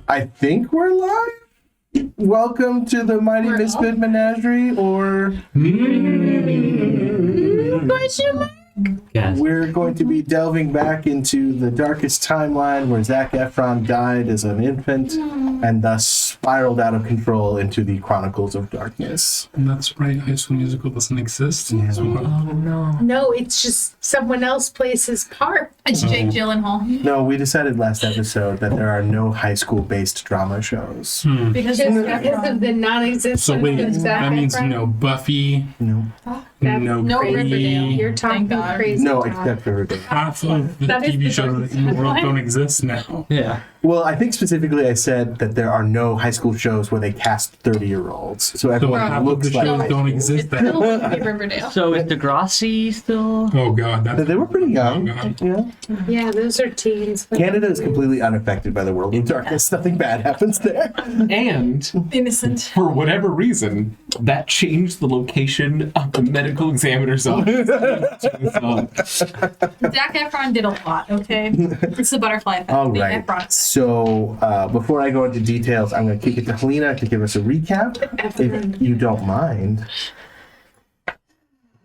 I think we're live. Welcome to the Mighty Misfit Menagerie, or question mark? Yes. We're going to be delving back into the darkest timeline where Zac Efron died as an infant and thus spiraled out of control into the Chronicles of Darkness. And that's right, High School Musical doesn't exist. Yeah. So, No, it's just someone else plays his part. It's Jake Gyllenhaal. No, we decided last episode that there are no high school-based drama shows. Because Just because of the non-existence so wait, of Zac that means Efron. no Buffy, No. That's no crazy. Riverdale. You're talking Thank God. crazy. No, Tom. except for Riverdale. half of the That is TV the shows darkest in the world timeline. don't exist now. Yeah. Well, I think specifically I said that there are no high school shows where they cast 30-year-olds. So So everyone half of looks the like shows high don't school. exist It's still now. like Riverdale. So is Degrassi still? Oh god, that's They were pretty young. Oh, God. Yeah. Yeah, those are teens. Canada is completely unaffected by the world of darkness. Nothing bad happens there. And Innocent. for whatever reason, that changed the location of the medical examiner's office. Zac Efron did a lot, okay? It's the butterfly effect. All the right. Efron effect. So before I go into details, I'm going to kick it to Helena to give us a recap, if you don't mind.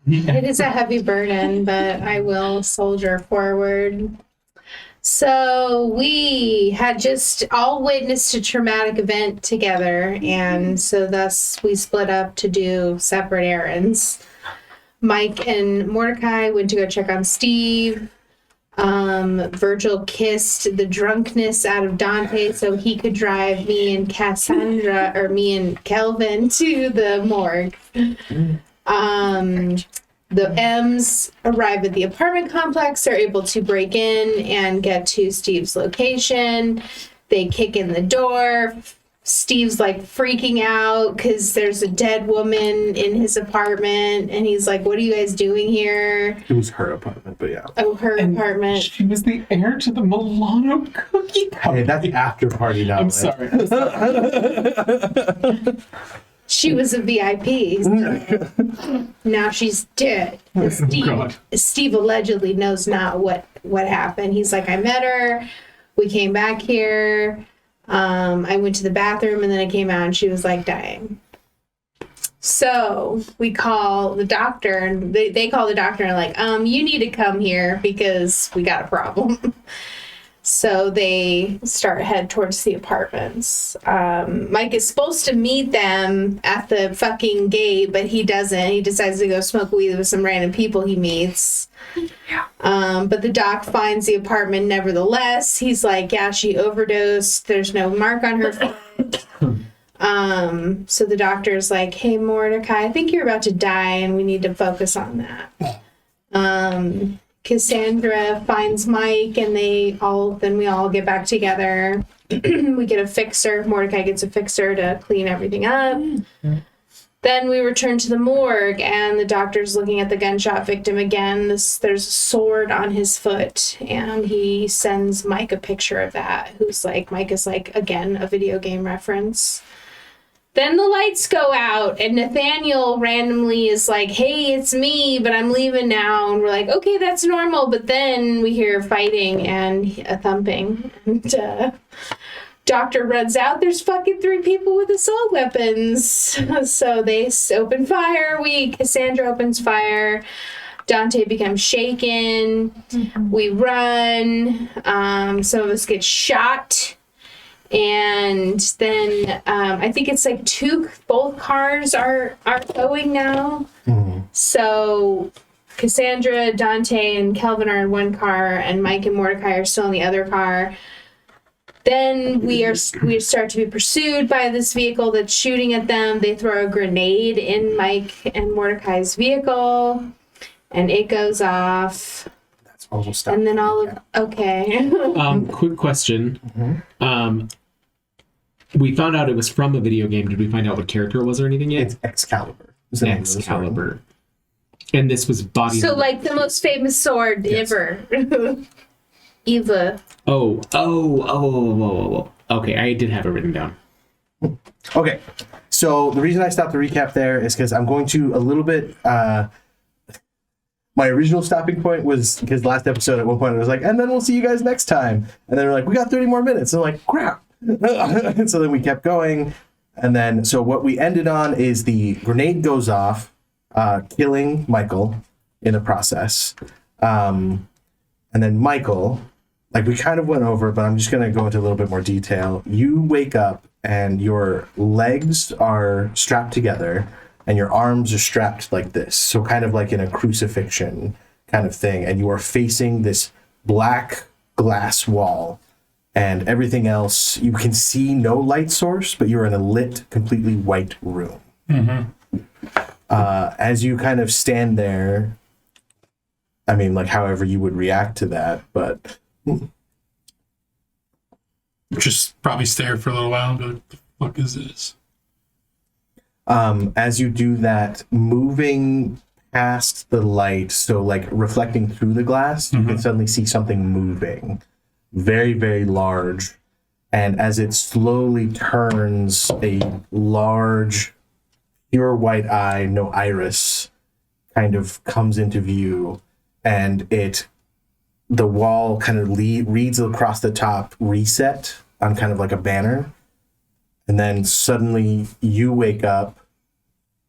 It is a heavy burden, but I will soldier forward. So we had just all witnessed a traumatic event together, and so thus we split up to do separate errands. Mike and Mordechai went to go check on Steve. Virgil kissed the drunkenness out of Dante so he could drive me and Cassandra, or me and Kelvin, to the morgue. The M's arrive at the apartment complex. They're able to break in and get to Steve's location. They kick in the door. Steve's like freaking out because there's a dead woman in his apartment. And he's like, what are you guys doing here? It was her apartment, but yeah. Oh, her apartment. She was the heir to the Milano cookie Hey, company. that's the after party now. I'm sorry. She was a VIP. Now she's dead. Steve, God. Steve allegedly knows not what happened. He's like, I met her. We came back here. I went to the bathroom and then I came out and she was like dying. So we call the doctor and they call the doctor and like, you need to come here because we got a problem. So they head towards the apartments. Mike is supposed to meet them at the fucking gate, but he doesn't. He decides to go smoke weed with some random people he meets. But the doc finds the apartment nevertheless. He's like, yeah, she overdosed. There's no mark on her foot. So the doctor's like, hey, Mordecai, I think you're about to die and we need to focus on that. Cassandra finds Mike and we all get back together. We get a fixer. Mordecai gets a fixer to clean everything up. Then we return to the morgue and the doctor's looking at the gunshot victim again. There's a sword on his foot and he sends Mike a picture of that. Mike is like, again, a video game reference. Then the lights go out and Nathaniel randomly is like, hey, it's me, but I'm leaving now. And we're like, okay, that's normal. But then we hear fighting and a thumping. And doctor runs out. There's fucking 3 people with assault weapons. So they open fire. Cassandra opens fire. Dante becomes shaken. We run. Some of us get shot. And then I think it's like both cars are going now. Mm-hmm. So Cassandra, Dante, and Kelvin are in one car, and Mike and Mordecai are still in the other car. Then we start to be pursued by this vehicle that's shooting at them. They throw a grenade in Mike and Mordecai's vehicle, and it goes off. That's almost stuff. And then okay. Quick question. We found out it was from a video game. Did we find out what character it was or anything yet? It's Excalibur. Is the name of the sword. Excalibur. And this was body. So like the most famous sword ever. Eva. Oh. Okay, I did have it written down. Okay, so the reason I stopped the recap there is because I'm going to a little bit. My original stopping point was because last episode at one point I was like, and then we'll see you guys next time. And then we're like, we got 30 more minutes. And I'm like, crap. So then we kept going. And then, so what we ended on is the grenade goes off, killing Michael in the process. And then Michael, like we kind of went over, but I'm just going to go into a little bit more detail. You wake up and your legs are strapped together and your arms are strapped like this. So kind of like in a crucifixion kind of thing. And you are facing this black glass wall. And everything else, you can see no light source, but you're in a lit, completely white room. As you kind of stand there, I mean, like, however you would react to that, but... Just probably stare for a little while and be like, what the fuck is this? As you do that, moving past the light, so, like, reflecting through the glass, you can suddenly see something moving. Very, very large. And as it slowly turns, a large, pure white eye, no iris, kind of comes into view. And the wall kind of reads across the top, reset, on kind of like a banner. And then suddenly you wake up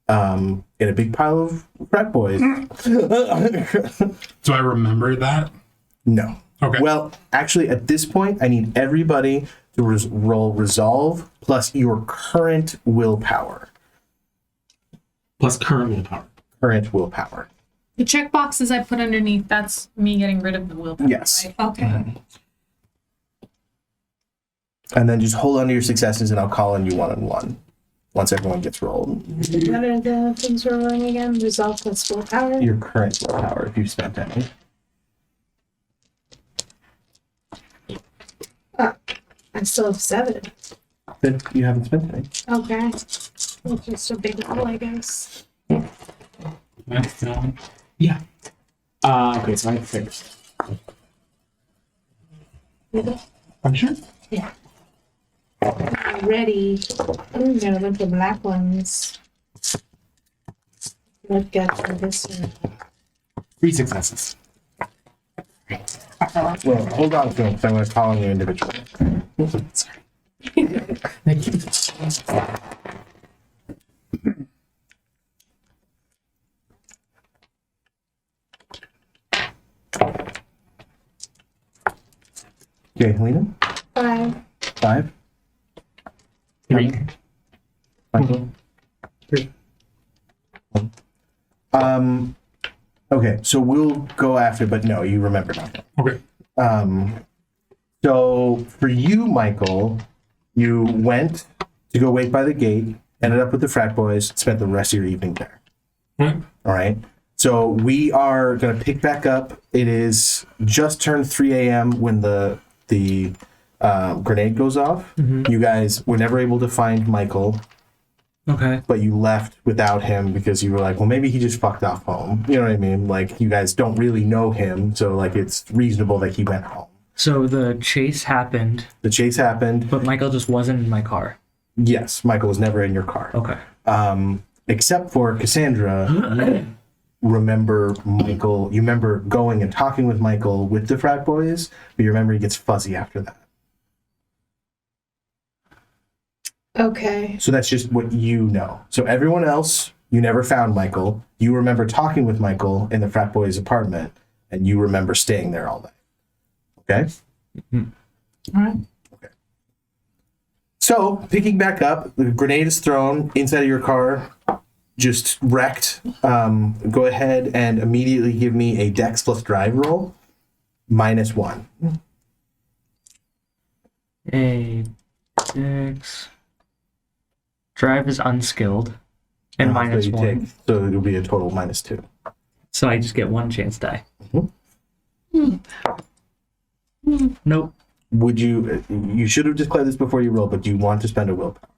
in a big pile of frat boys. Do I remember that? No. Okay. Well, actually, at this point, I need everybody to roll resolve plus your current willpower. Plus current willpower. Current willpower. The check boxes I put underneath, that's me getting rid of the willpower, Yes. right? Okay. And then just hold on to your successes, and I'll call on you one-on-one once everyone gets rolled. What are the things we're rolling again? Resolve plus willpower? Your current willpower, if you've spent any. I still have 7. Then you haven't spent any. Okay. It's just a big roll, I guess. That's gone. Yeah. Okay, so I have 6. I'm sure. Yeah. Ready. I'm gonna look for black ones. Look at this one. 3 successes. Well, hold on to them, because I'm going to call on you individually. Sorry. Thank you. Okay, Helena? 5. 5. 3. Michael? 3. Okay, so we'll go after, but no, you remember nothing. Okay. So for you, Michael, you went to go wait by the gate, ended up with the frat boys, spent the rest of your evening there. Right. All right. So we are going to pick back up. It is just turned 3 a.m. when the grenade goes off. You guys were never able to find Michael, Okay. but you left without him because you were like, well, maybe he just fucked off home. You know what I mean? Like, you guys don't really know him, so, like, it's reasonable that he went home. So the chase happened, The chase happened. but Michael just wasn't in my car. Yes, Michael was never in your car. Okay. Except for Cassandra, you remember Michael. You remember going and talking with Michael with the frat boys, but you remember he gets fuzzy after that. Okay. So that's just what you know. So everyone else, you never found Michael. You remember talking with Michael in the frat boys' apartment, and you remember staying there all night. Okay? All right. So, picking back up, the grenade is thrown inside of your car, just wrecked. Go ahead and immediately give me a Dex plus Drive roll, -1. A 6. Drive is unskilled. And So you -1. take- so it'll be a total -2. So I just get 1 chance die. Mhm. Nope. Would you? You should have declared this before you roll, but do you want to spend a willpower?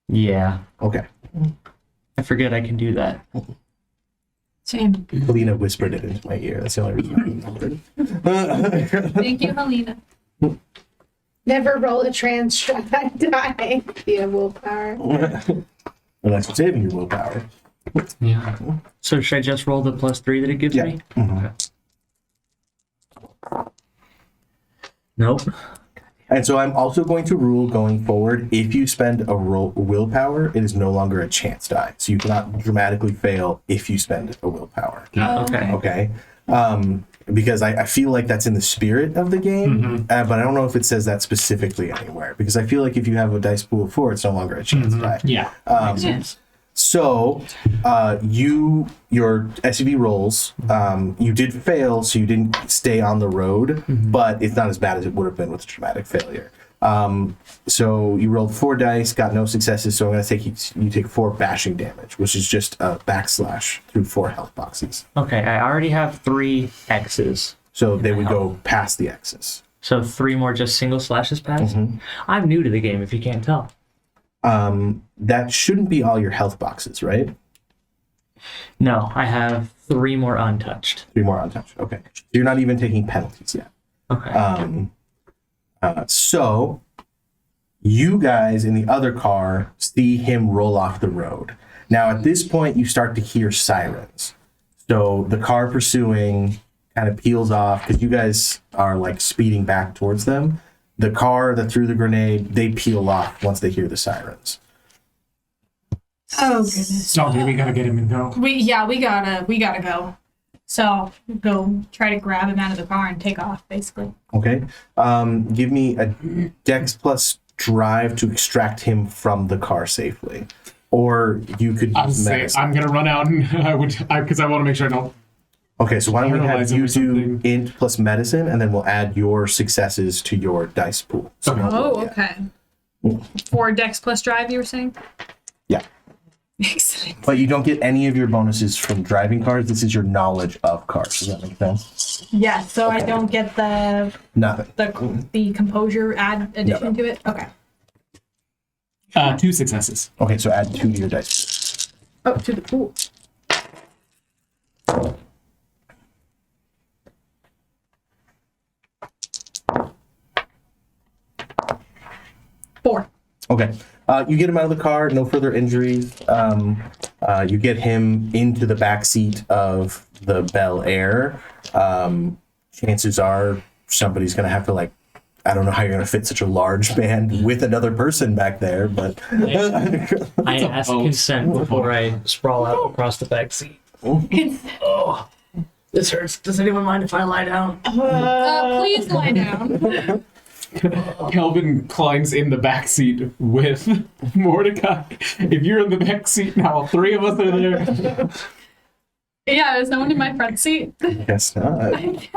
Yeah. Okay. I forget I can do that. Same. Helena whispered it into my ear. That's the only reason I remembered. Thank you, Helena. Never roll a trans die via willpower. Unless you're saving your willpower. Yeah. So should I just roll the +3 that it gives Yeah. me? Mhm. Okay. Nope. And so I'm also going to rule going forward, if you spend a willpower, it is no longer a chance die. So you cannot dramatically fail if you spend a willpower. Okay. Okay? Because I feel like that's in the spirit of the game, but I don't know if it says that specifically anywhere. Because I feel like if you have a dice pool of 4, it's no longer a chance die. Yeah. Makes sense. So, your SUV rolls, you did fail, so you didn't stay on the road, but it's not as bad as it would have been with a traumatic failure. So you rolled 4 dice, got no successes, so I'm going to take you take 4 bashing damage, which is just a backslash through 4 health boxes. Okay, I already have 3 X's. So they would go past the X's. So 3 more just single slashes past? I'm new to the game, if you can't tell. That shouldn't be all your health boxes, right? No, I have 3 more untouched. 3 more untouched. Okay. So you're not even taking penalties yet. Okay. So you guys in the other car see him roll off the road. Now at this point you start to hear sirens. So the car pursuing kind of peels off because you guys are like speeding back towards them. The car that threw the grenade, they peel off once they hear the sirens. Oh goodness. Doggy, we gotta get him and go. We gotta go. So go try to grab him out of the car and take off, basically. Okay. Give me a Dex plus drive to extract him from the car safely. Or you could I was use saying, medicine. I'm gonna run out and because I want to make sure I don't. Okay, so why don't we have Paralyze him you or do something. int plus medicine, and then we'll add your successes to your dice pool. So Okay. we'll Oh, roll, yeah. okay. 4 Dex plus drive, you were saying? Yeah. Excellent. But you don't get any of your bonuses from driving cars. This is your knowledge of cars. Does that make sense? Yeah, so I don't get the Nothing. the composure addition to it? Okay. 2 successes. Okay, so add 2 to your dice Oh, to the pool. Four. pool. Okay. You get him out of the car, no further injuries. You get him into the back seat of the Bel Air. Chances are somebody's going to have to, like, I don't know how you're going to fit such a large man with another person back there, but I ask consent before I sprawl out across the back seat. Oh, this hurts. Does anyone mind if I lie down? Please lie down. Kelvin climbs in the back seat with Mordecai. If you're in the back seat now, all 3 of us are there. Yeah, is no one in my front seat? guess not.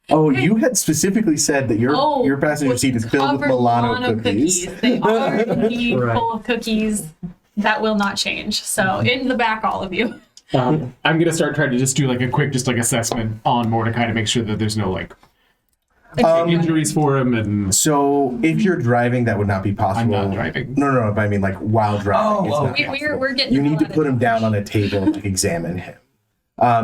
Oh, you had specifically said that your passenger seat is filled with Covered Milano cookies. They are indeed Right. full of cookies. That will not change. So in the back, all of you. I'm gonna start trying to just do like a quick assessment on Mordecai to make sure that there's no like injuries for him. And So if you're driving, that would not be possible. I'm not driving. No, but I mean like while driving. it's not We're getting. You need to a lot put of- him down on a table to examine him.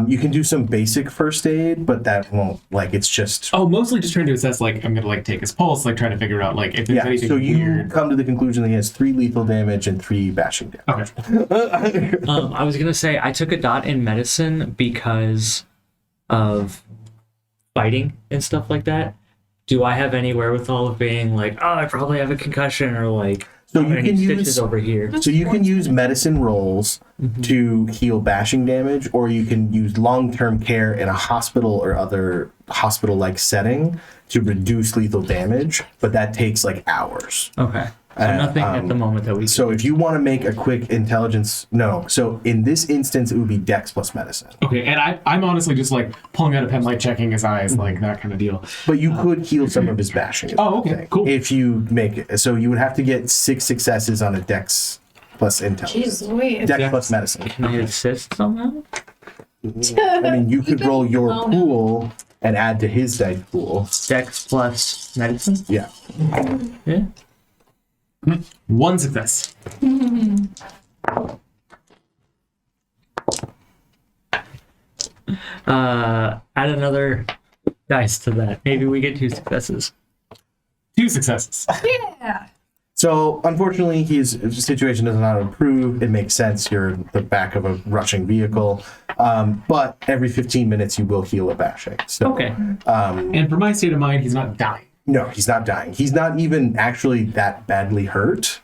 You can do some basic first aid, but that won't, like, it's just... Oh, mostly just trying to assess, like, I'm gonna, like, take his pulse, like, trying to figure out, like, if there's Yeah, anything so you weird. come to the conclusion that he has 3 lethal damage and 3 bashing damage. Okay. I was gonna say I took a dot in medicine because of fighting and stuff like that. Do I have any wherewithal of being like, oh, I probably have a concussion, or like, So I'm you gonna need can stitches use over here? so you can use medicine rolls to heal bashing damage, or you can use long-term care in a hospital or other hospital-like setting to reduce lethal damage, but that takes like hours. Okay, so nothing at the moment that we. So if you want to make a quick intelligence, no. So in this instance, it would be Dex plus medicine. Okay, and I'm honestly just, like, pulling out a pen, like, checking his eyes, like, that kind of deal. But you could heal some of his bashing. is Oh, what I'm okay, saying, cool. If you make it, so you would have to get 6 successes on a Dex plus intelligence. Jeez Louise. Dex plus medicine. Can I assist somehow? I mean, you could roll your pool and add to his dice pool. Dex plus medicine. Yeah. Yeah. 1 success. Add another dice to that. Maybe we get 2 successes. 2 successes. Yeah. So unfortunately, his situation does not improve. It makes sense. You're in the back of a rushing vehicle, but every 15 minutes you will heal a bashing. So, Okay. And for my state of mind, he's not dying. No, he's not dying. He's not even actually that badly hurt.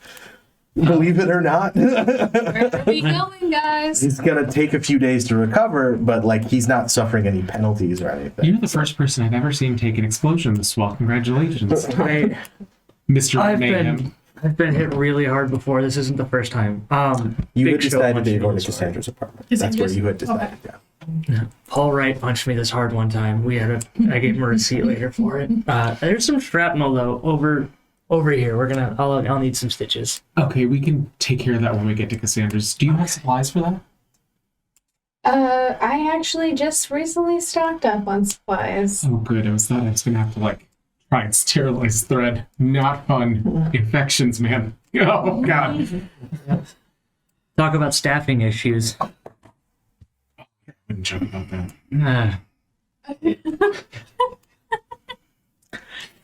Believe it or not. Where are we going, guys? He's gonna take a few days to recover, but like he's not suffering any penalties or anything. You're the first person I've ever seen take an explosion this well. Congratulations, Mr. Mayhem. I've been hit really hard before. This isn't the first time. You Big had Show decided punched that me you're going to this hard. Cassandra's apartment. That's where you had decided. Yeah. Paul Wright punched me this hard one time. I gave him a receipt later for it. There's some shrapnel though over here. I'll need some stitches. Okay, we can take care of that when we get to Cassandra's. Do you have supplies for that? I actually just recently stocked up on supplies. Oh, good. I was gonna have to try and sterilize thread. Not fun. Infections, man. Oh God. Talk about staffing issues. I wouldn't joke about that.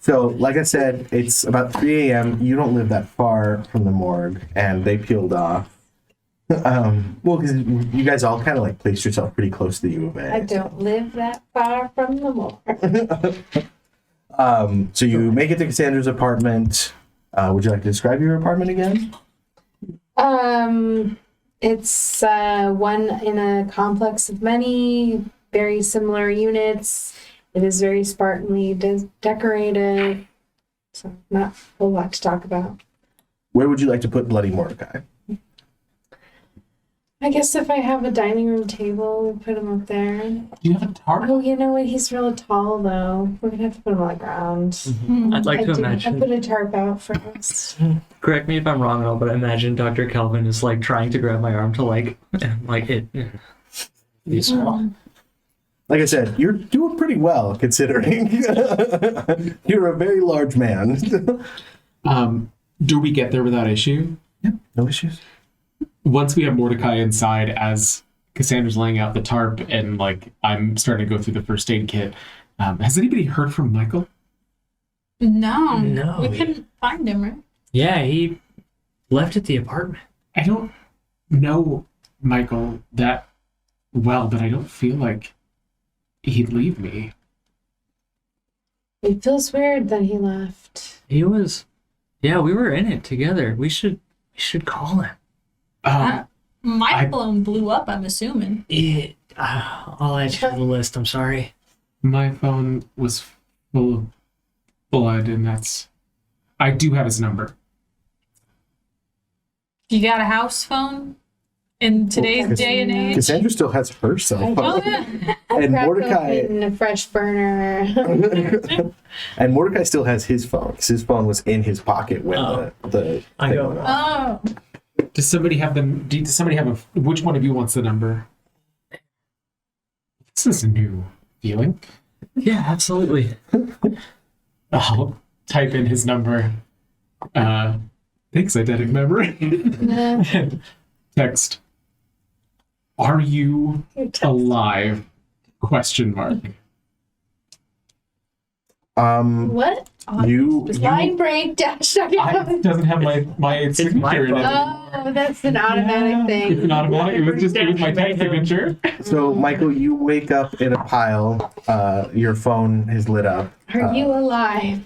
So, like I said, it's about 3 a.m. You don't live that far from the morgue, and they peeled off. Well, because you guys all kind of like placed yourself pretty close to the U of A. I don't live that far from the morgue. So you make it to Cassandra's apartment. Would you like to describe your apartment again? It's one in a complex of many very similar units. It is very spartanly decorated, so not a whole lot to talk about. Where would you like to put Bloody Mordecai? I guess if I have a dining room table, we put him up there. Do you have a tarp? Oh, you know what? He's really tall, though. We're gonna have to put him on the ground. I'd like to I imagine. put a tarp out first. Correct me if I'm wrong at all, but imagine Dr. Kelvin is trying to grab my arm to it. He's small. Like I said, you're doing pretty well considering you're a very large man. Do we get there without issue? Yeah, no issues. Once we have Mordecai inside, as Cassandra's laying out the tarp and I'm starting to go through the first aid kit, has anybody heard from Michael? No. No. We couldn't find him, right? Yeah, he left at the apartment. I don't know Michael that well, but I don't feel like he'd leave me. It feels weird that he left. He was. Yeah, we were in it together. We should call him. My phone blew up, I'm assuming. I'll add you to the list. I'm sorry. My phone was full of blood, and I do have his number. You got a house phone in today's day and age? Cassandra still has her cell Oh, phone. yeah. And Crack Mordecai open a fresh burner. and Mordecai still has his phone because his phone was in his pocket when the I thing go, went off. Oh. Does somebody have them? Does somebody have which one of you wants the number? This is a new feeling. Yeah, absolutely. I'll type in his number. Thanks, eidetic memory. Text. Are you alive? Question mark. What? You Line break dash. It doesn't have my signature in it. Oh, that's an automatic It's thing. an automatic. It was my text signature. So Michael, you wake up in a pile. Your phone is lit up. Are you alive?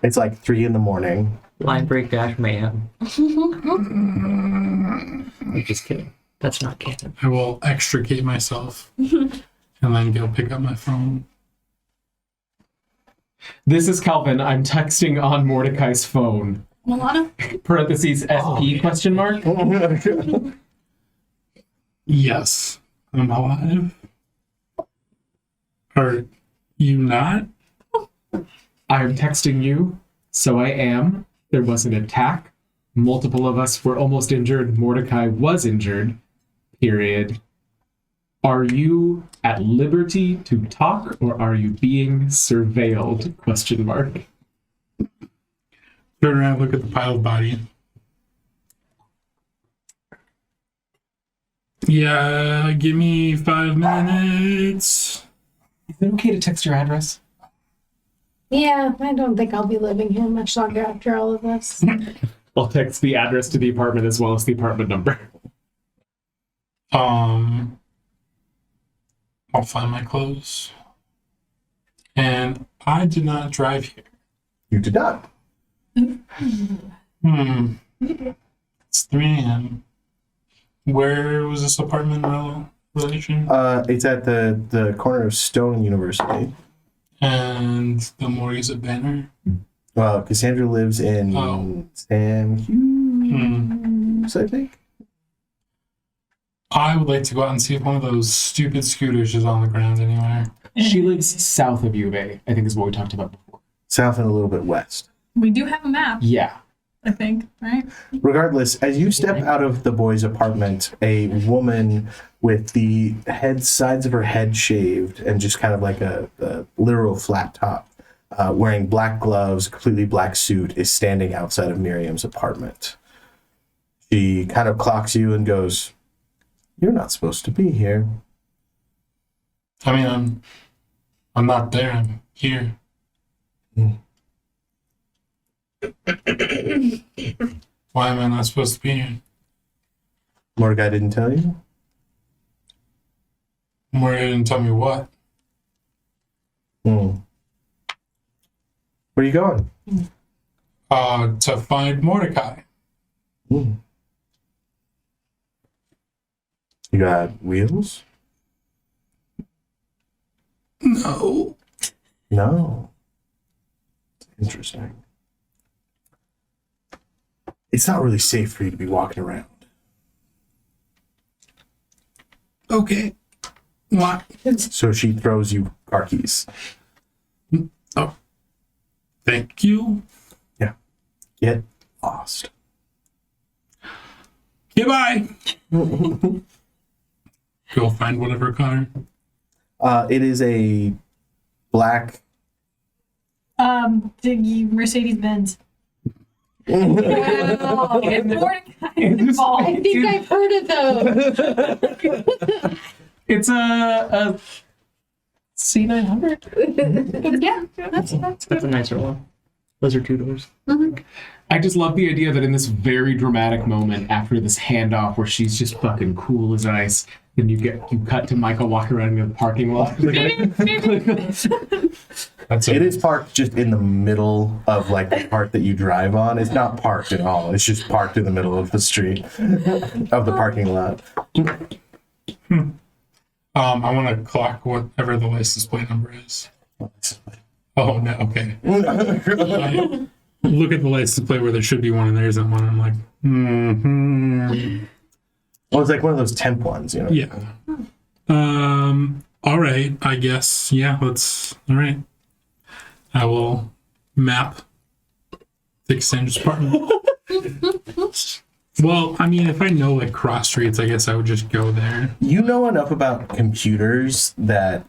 It's like 3 a.m. Line break dash mayhem. I'm just kidding. That's not canon. I will extricate myself and then go pick up my phone. This is Calvin. I'm texting on Mordecai's phone. Milana? Parentheses SP question mark. Yes, I'm alive. Are you not? I'm texting you, so I am. There was an attack. Multiple of us were almost injured. Mordecai was injured. Period. Are you at liberty to talk, or are you being surveilled? Question mark. Turn around, look at the pile of body. Yeah, give me 5 minutes. Is it okay to text your address? Yeah, I don't think I'll be living here much longer after all of this. I'll text the address to the apartment as well as the apartment number. I'll find my clothes. And I did not drive here. You did not. It's 3 a.m. Where was this apartment relation? It's at the corner of Stone University. And the morgue is at Banner? Well, Cassandra lives in San Hughes, I think. I would like to go out and see if one of those stupid scooters is on the ground anywhere. She lives south of U of A, I think is what we talked about before. South and a little bit west. We do have a map, Yeah. I think, right? Regardless, as you step out of the boy's apartment, a woman with the sides of her head shaved and just kind of like a literal flat top, wearing black gloves, completely black suit, is standing outside of Miriam's apartment. She kind of clocks you and goes, "You're not supposed to be here." I mean, I'm not there. I'm here. Why am I not supposed to be here? Mordecai didn't tell you? Moria didn't tell me what. Where are you going? To find Mordecai. You got wheels? No. No. Interesting. It's not really safe for you to be walking around. Okay. What? So she throws you car keys. Oh. Thank you. Get lost. Goodbye. Go find whatever car. Mm-hmm. It is a black. The Mercedes Benz. Wow. Mordecai is involved. I think I've heard of those. It's a C900. Yeah, that's That's a nicer one. Those are 2 doors. I just love the idea that in this very dramatic moment after this handoff where she's just fucking cool as ice, and you cut to Michael walking around in the parking lot. It is parked just in the middle of like the part that you drive on. It's not parked at all. It's just parked in the middle of the street of the parking lot. I want to clock whatever the license plate number is. Oh, no. Okay. I look at the license plate where there should be one and there isn't one. I'm like, Well, it's like one of those temp ones, you know. yeah. All right. I guess. Yeah. All right. I will map the Cassandra's apartment. Well, I mean, if I know like cross streets, I guess I would just go there. You know enough about computers that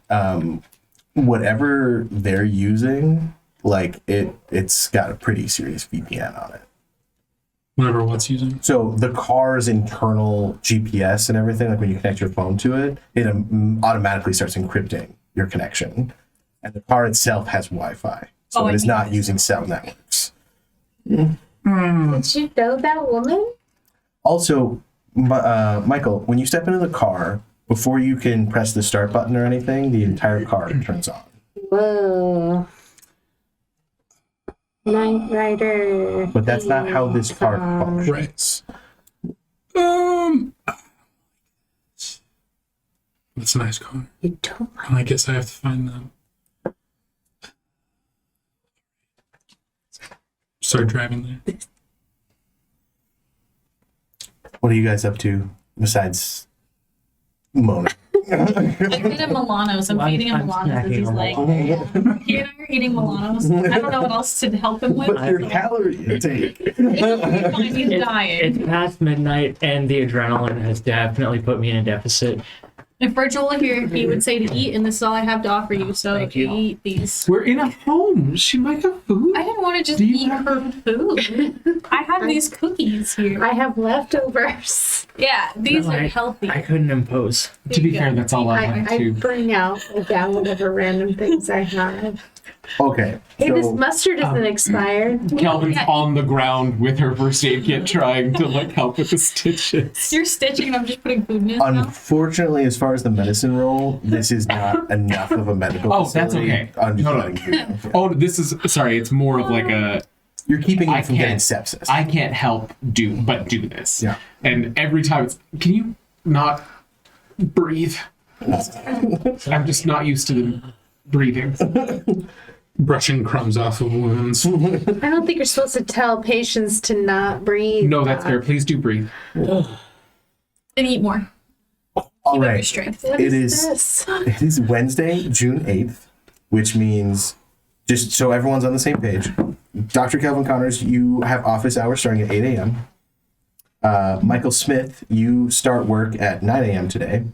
whatever they're using, like it's got a pretty serious VPN on it. Whatever what's using. So the car's internal GPS and everything, like when you connect your phone to it, it automatically starts encrypting your connection. And the car itself has Wi-Fi, so it is not using cell networks. Did you know that woman? Also, Michael, when you step into the car, before you can press the start button or anything, the entire car turns on. Whoa. Night Rider. But that's not how this car functions. That's a nice car. You don't. And I guess I have to find them. Start driving there. What are you guys up to besides moaning? I feed him Milanos. I'm feeding him I'm Milanos as snacking he's on like, Milanos. he and I are eating Milanos. I don't know what else to help him with. What's your calorie intake? He's dying. It's past midnight, and the adrenaline has definitely put me in a deficit. If Virgil were here, he would say to eat, and this is all I have to offer you. So Thank you. eat these. We're in a home. She might have food. I didn't want to just Do you eat have- her food. I have these cookies here. I have leftovers. Yeah, these No, are healthy. I couldn't impose. To be fair, that's all I have I too. bring out a gallon of the random things I have. Okay. Hey, this So mustard isn't expired. Calvin's on the ground with her first aid kit trying to like help with the stitches. You're stitching and I'm just putting food in it now. unfortunately, as far as the medicine roll, this is not enough of a medical Oh, that's facility. okay. I'm just No, no. letting you know. Oh, this is sorry. It's more of like a You're keeping I it from getting can't- sepsis. I can't help do this. Yeah. And every time it's can you not breathe? I'm just not used to the breathing. Brushing crumbs off of wounds. I don't think you're supposed to tell patients to not breathe. No, that's fair. Please do breathe. And eat more. All Keep up your right. strength. What It is is- this? It is Wednesday, June 8th, which means, just so everyone's on the same page, Dr. Kelvin Connors, you have office hours starting at 8 a.m. Michael Smith, you start work at 9 a.m. today.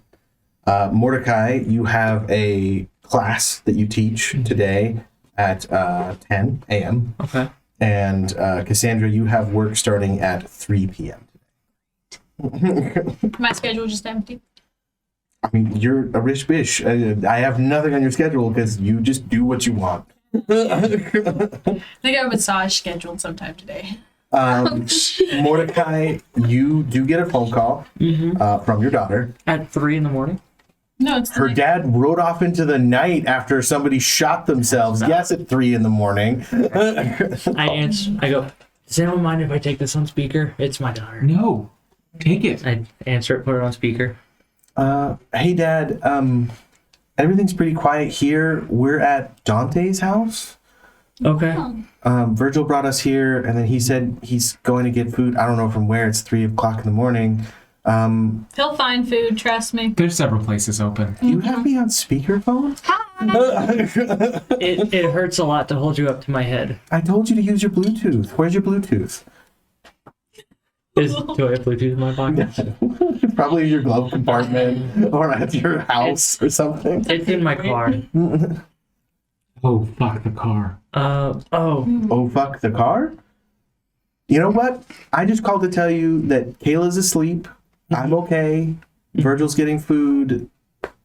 Mordechai, you have a class that you teach today at 10 a.m. Okay. And Cassandra, you have work starting at 3 p.m. My schedule just empty. I mean, you're a rich bitch. I have nothing on your schedule because you just do what you want. I think I have a massage scheduled sometime today. Mordecai, you do get a phone call from your daughter. At 3 in the morning? No, it's Her dad rode off into the night after somebody shot themselves. Yes, at 3 in the morning. I answer. I go, does anyone mind if I take this on speaker? It's my daughter. No. Take it. I answer it, put it on speaker. Hey, Dad. Everything's pretty quiet here. We're at Dante's house. Okay. Virgil brought us here, and then he said he's going to get food. I don't know from where. It's 3 o'clock in the morning. He'll find food, trust me. There's several places open. You have me on speakerphone? It hurts a lot to hold you up to my head. I told you to use your Bluetooth. Where's your Bluetooth? Do I have Bluetooth in my pocket? Probably in your glove compartment or at your house or something. It's in my car. Oh, fuck the car. Oh, fuck the car? You know what? I just called to tell you that Kayla's asleep. I'm okay. Virgil's getting food.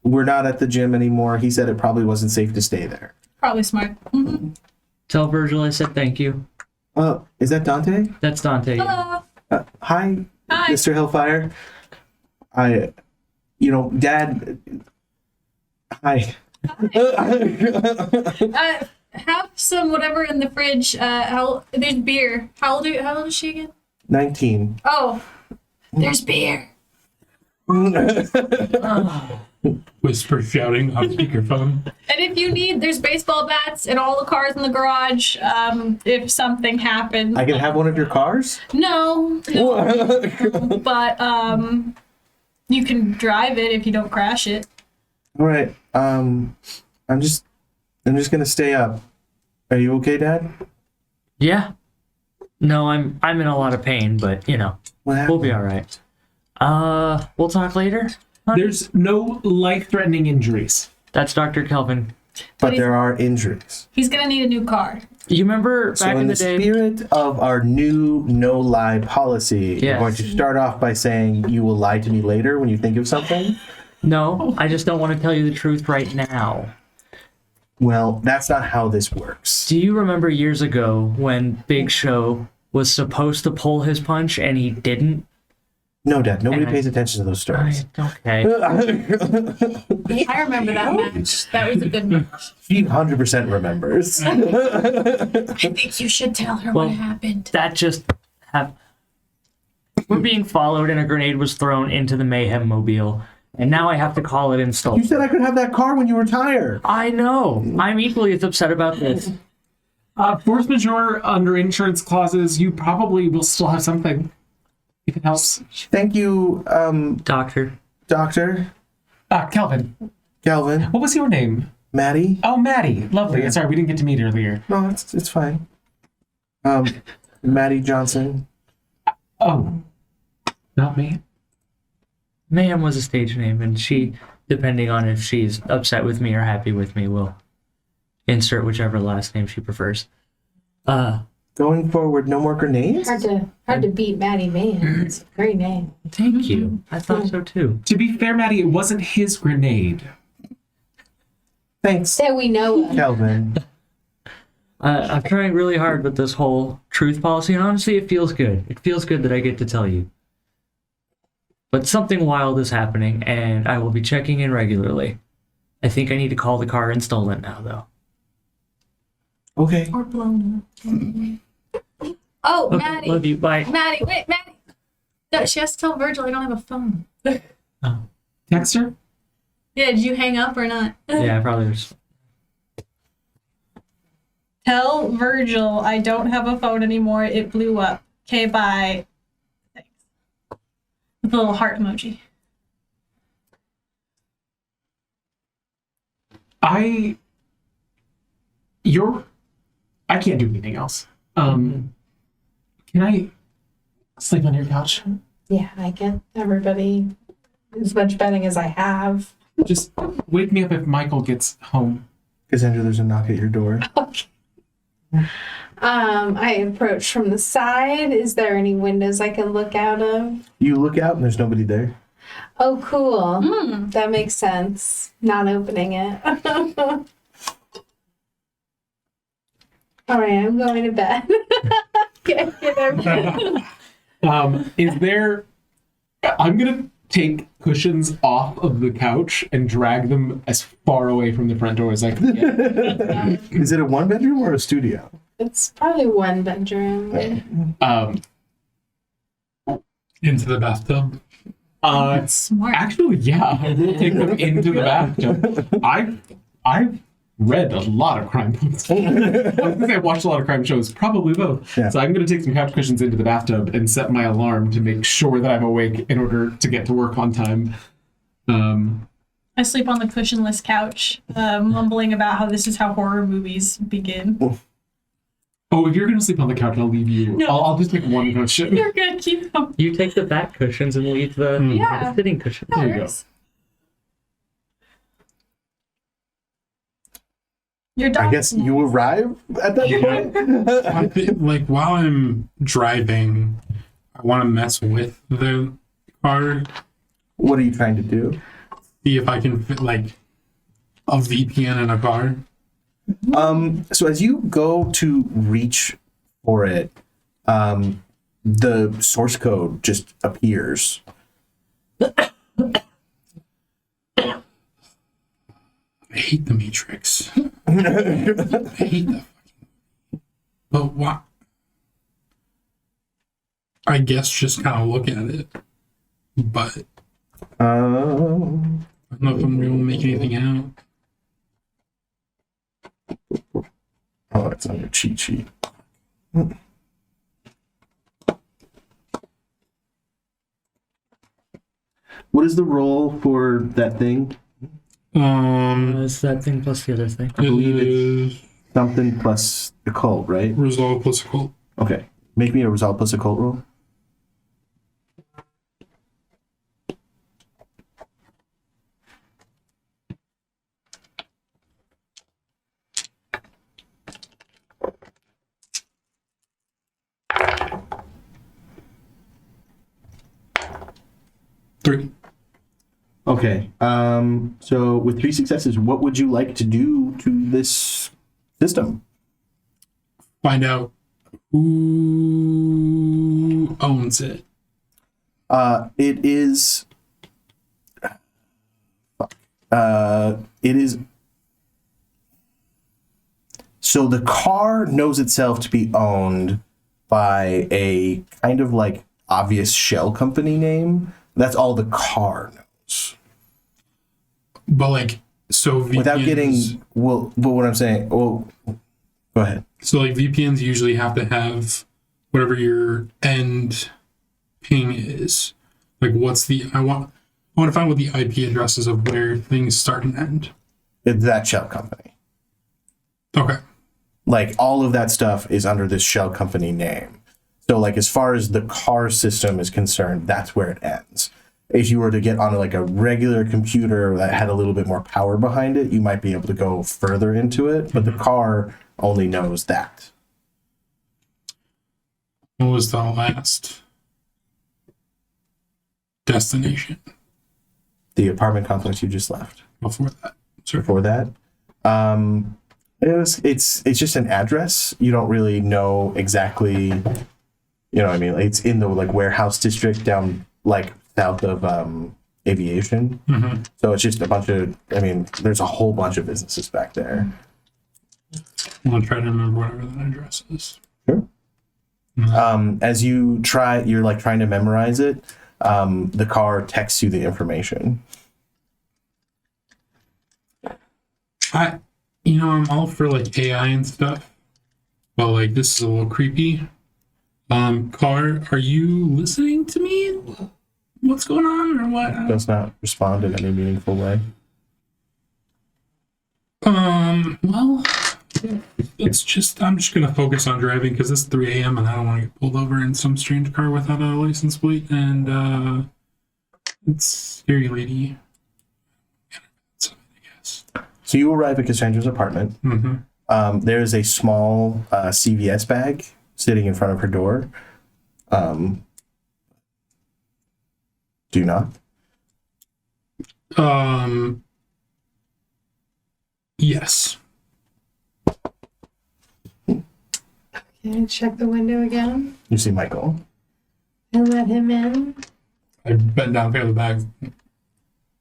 We're not at the gym anymore. He said it probably wasn't safe to stay there. Probably smart. Tell Virgil I said thank you. Is that Dante? That's Dante. Hello. Hi, Hi. Mr. Hellfire. Dad. Hi. Have some whatever in the fridge. There's beer. How old is she again? 19. Oh, there's beer. Whisper shouting on speakerphone. And if you need, there's baseball bats and all the cars in the garage. If something happens. I can have one of your cars? No, but you can drive it if you don't crash it. All right. I'm just gonna stay up. Are you okay, Dad? Yeah. No, I'm in a lot of pain, but What we'll happened? be all right. We'll talk later. There's no life-threatening injuries. That's Dr. Kelvin. But there are injuries. He's gonna need a new car. You remember So back in in the the day? spirit of our new no lie policy, Yes. I'm going to start off by saying you will lie to me later when you think of something. No, I just don't want to tell you the truth right now. Well, that's not how this works. Do you remember years ago when Big Show was supposed to pull his punch and he didn't? No, Dad. Nobody And pays attention to those stories. Okay. I remember that match. That was a good match. She 100% remembers. I think you should tell her Well, what happened. That just happened. We're being followed and a grenade was thrown into the Mayhem Mobile. And now I have to call it installed. You said I could have that car when you retire. I know. I'm equally as upset about this. Force majeure under insurance clauses, you probably will still have something. If it helps. Thank you, Doctor. Doctor. Calvin, Calvin. what was your name? Maddie. Oh, Maddie. Lovely. Sorry, we didn't get to meet earlier. No, it's fine. Maddie Johnson. Oh, not me. Mayhem was a stage name, and she, depending on if she's upset with me or happy with me, will insert whichever last name she prefers. Going forward, no more grenades? Hard to beat Maddie Man. It's a great name. Thank you. I thought so too. To be fair, Maddie, it wasn't his grenade. Thanks, That we know of. Calvin. I'm trying really hard with this whole truth policy, and honestly, it feels good. It feels good that I get to tell you. But something wild is happening, and I will be checking in regularly. I think I need to call the car and stolen it now, though. Okay. Or blown up. Oh, Okay, Maddie. love you. Bye. Maddie, wait, Maddie. No, she has to tell Virgil I don't have a phone. Text her? Yeah, did you hang up or not? Yeah, probably just. Tell Virgil I don't have a phone anymore. It blew up. Okay, bye. Thanks. With a little heart emoji. I can't do anything else. Can I sleep on your couch? Yeah, I get everybody as much bedding as I have. Just wake me up if Michael gets home. Cassandra, there's a knock at your door. Okay. I approach from the side. Is there any windows I can look out of? You look out and there's nobody there. Oh, cool. That makes sense. Not opening it. All right, I'm going to bed. Get everybody. Is there? I'm gonna take cushions off of the couch and drag them as far away from the front door as I can get. Is it a one bedroom or a studio? It's probably one bedroom. Into the bathtub. Smart. Actually, yeah, I will take them into the bathtub. I've read a lot of crime books. I was gonna say I've watched a lot of crime shows, probably both. Yeah. So I'm gonna take some couch cushions into the bathtub and set my alarm to make sure that I'm awake in order to get to work on time. I sleep on the cushionless couch, mumbling about how this is how horror movies begin. Oh, if you're gonna sleep on the couch, I'll leave you. No. I'll just take one cushion. You're gonna keep them. You take the back cushions and leave the Yeah. sitting cushions. There you go. Your dog. I guess you arrive at that point. I think, like, while I'm driving, I want to mess with the car, What are you trying to do? see if I can fit like a VPN in a car. So as you go to reach for it, the source code just appears. I hate the Matrix. I hate the fucking. But what? I guess just kind of look at it, but I don't know if I'm able to make anything out. Oh, it's on your cheat sheet. What is the roll for that thing? It's that thing plus the other thing. I believe Is Something plus occult, right? resolve plus occult. Okay. Make me a resolve plus occult roll. Three. Okay. So with 3 successes, what would you like to do to this system? Find out who owns it. It is. It is. So the car knows itself to be owned by a kind of like obvious shell company name. That's all the car knows. But like, so VPNs, Without getting well, but what I'm saying, well, go ahead. so like VPNs usually have to have whatever your end ping is. Like, what's the I want to find what the IP addresses of where things start and end. It's that shell company. Okay. Like all of that stuff is under this shell company name. So like as far as the car system is concerned, that's where it ends. If you were to get on like a regular computer that had a little bit more power behind it, you might be able to go further into it, but the car only knows that. What was the last destination The apartment complex you just left. before that? Sure. Before that, It's just an address. You don't really know exactly. You know what I mean? It's in the like warehouse district down like south of aviation. Mm-hmm. So it's just a bunch of. I mean, there's a whole bunch of businesses back there. I'm gonna try to remember whatever that address is. Sure. As you're like trying to memorize it, the car texts you the information. I'm all for like AI and stuff, but like this is a little creepy. Car, are you listening to me? What's going on or what? Does not respond in any meaningful way. Well, it's just I'm just gonna focus on driving because it's 3 a.m. and I don't want to get pulled over in some strange car without a license plate, and it's scary lady. I guess. So you arrive at Cassandra's apartment. Mm-hmm. There is a small CVS bag sitting in front of her door. Do you not? Yes. Can I check the window again? You see Michael. And let him in. I bent down, pick up the bag.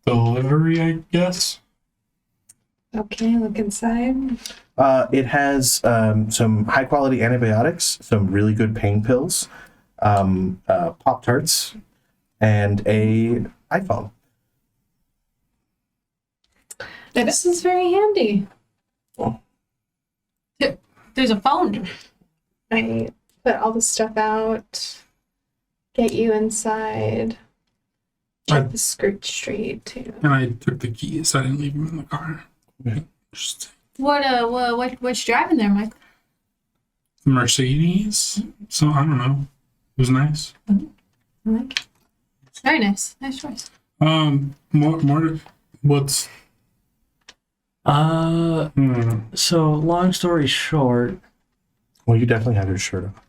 Delivery, I guess. Okay, look inside. It has some high quality antibiotics, some really good pain pills, Pop-Tarts, and a iPhone. This is very handy. There's a phone. I put all the stuff out, get you inside, check the skirt straight too. And I took the keys. I didn't leave them in the car. Just What's driving there, Mike? Mercedes. So I don't know. It was nice. Very nice. Nice choice. More. What's So long story short, Well, you definitely have your shirt off.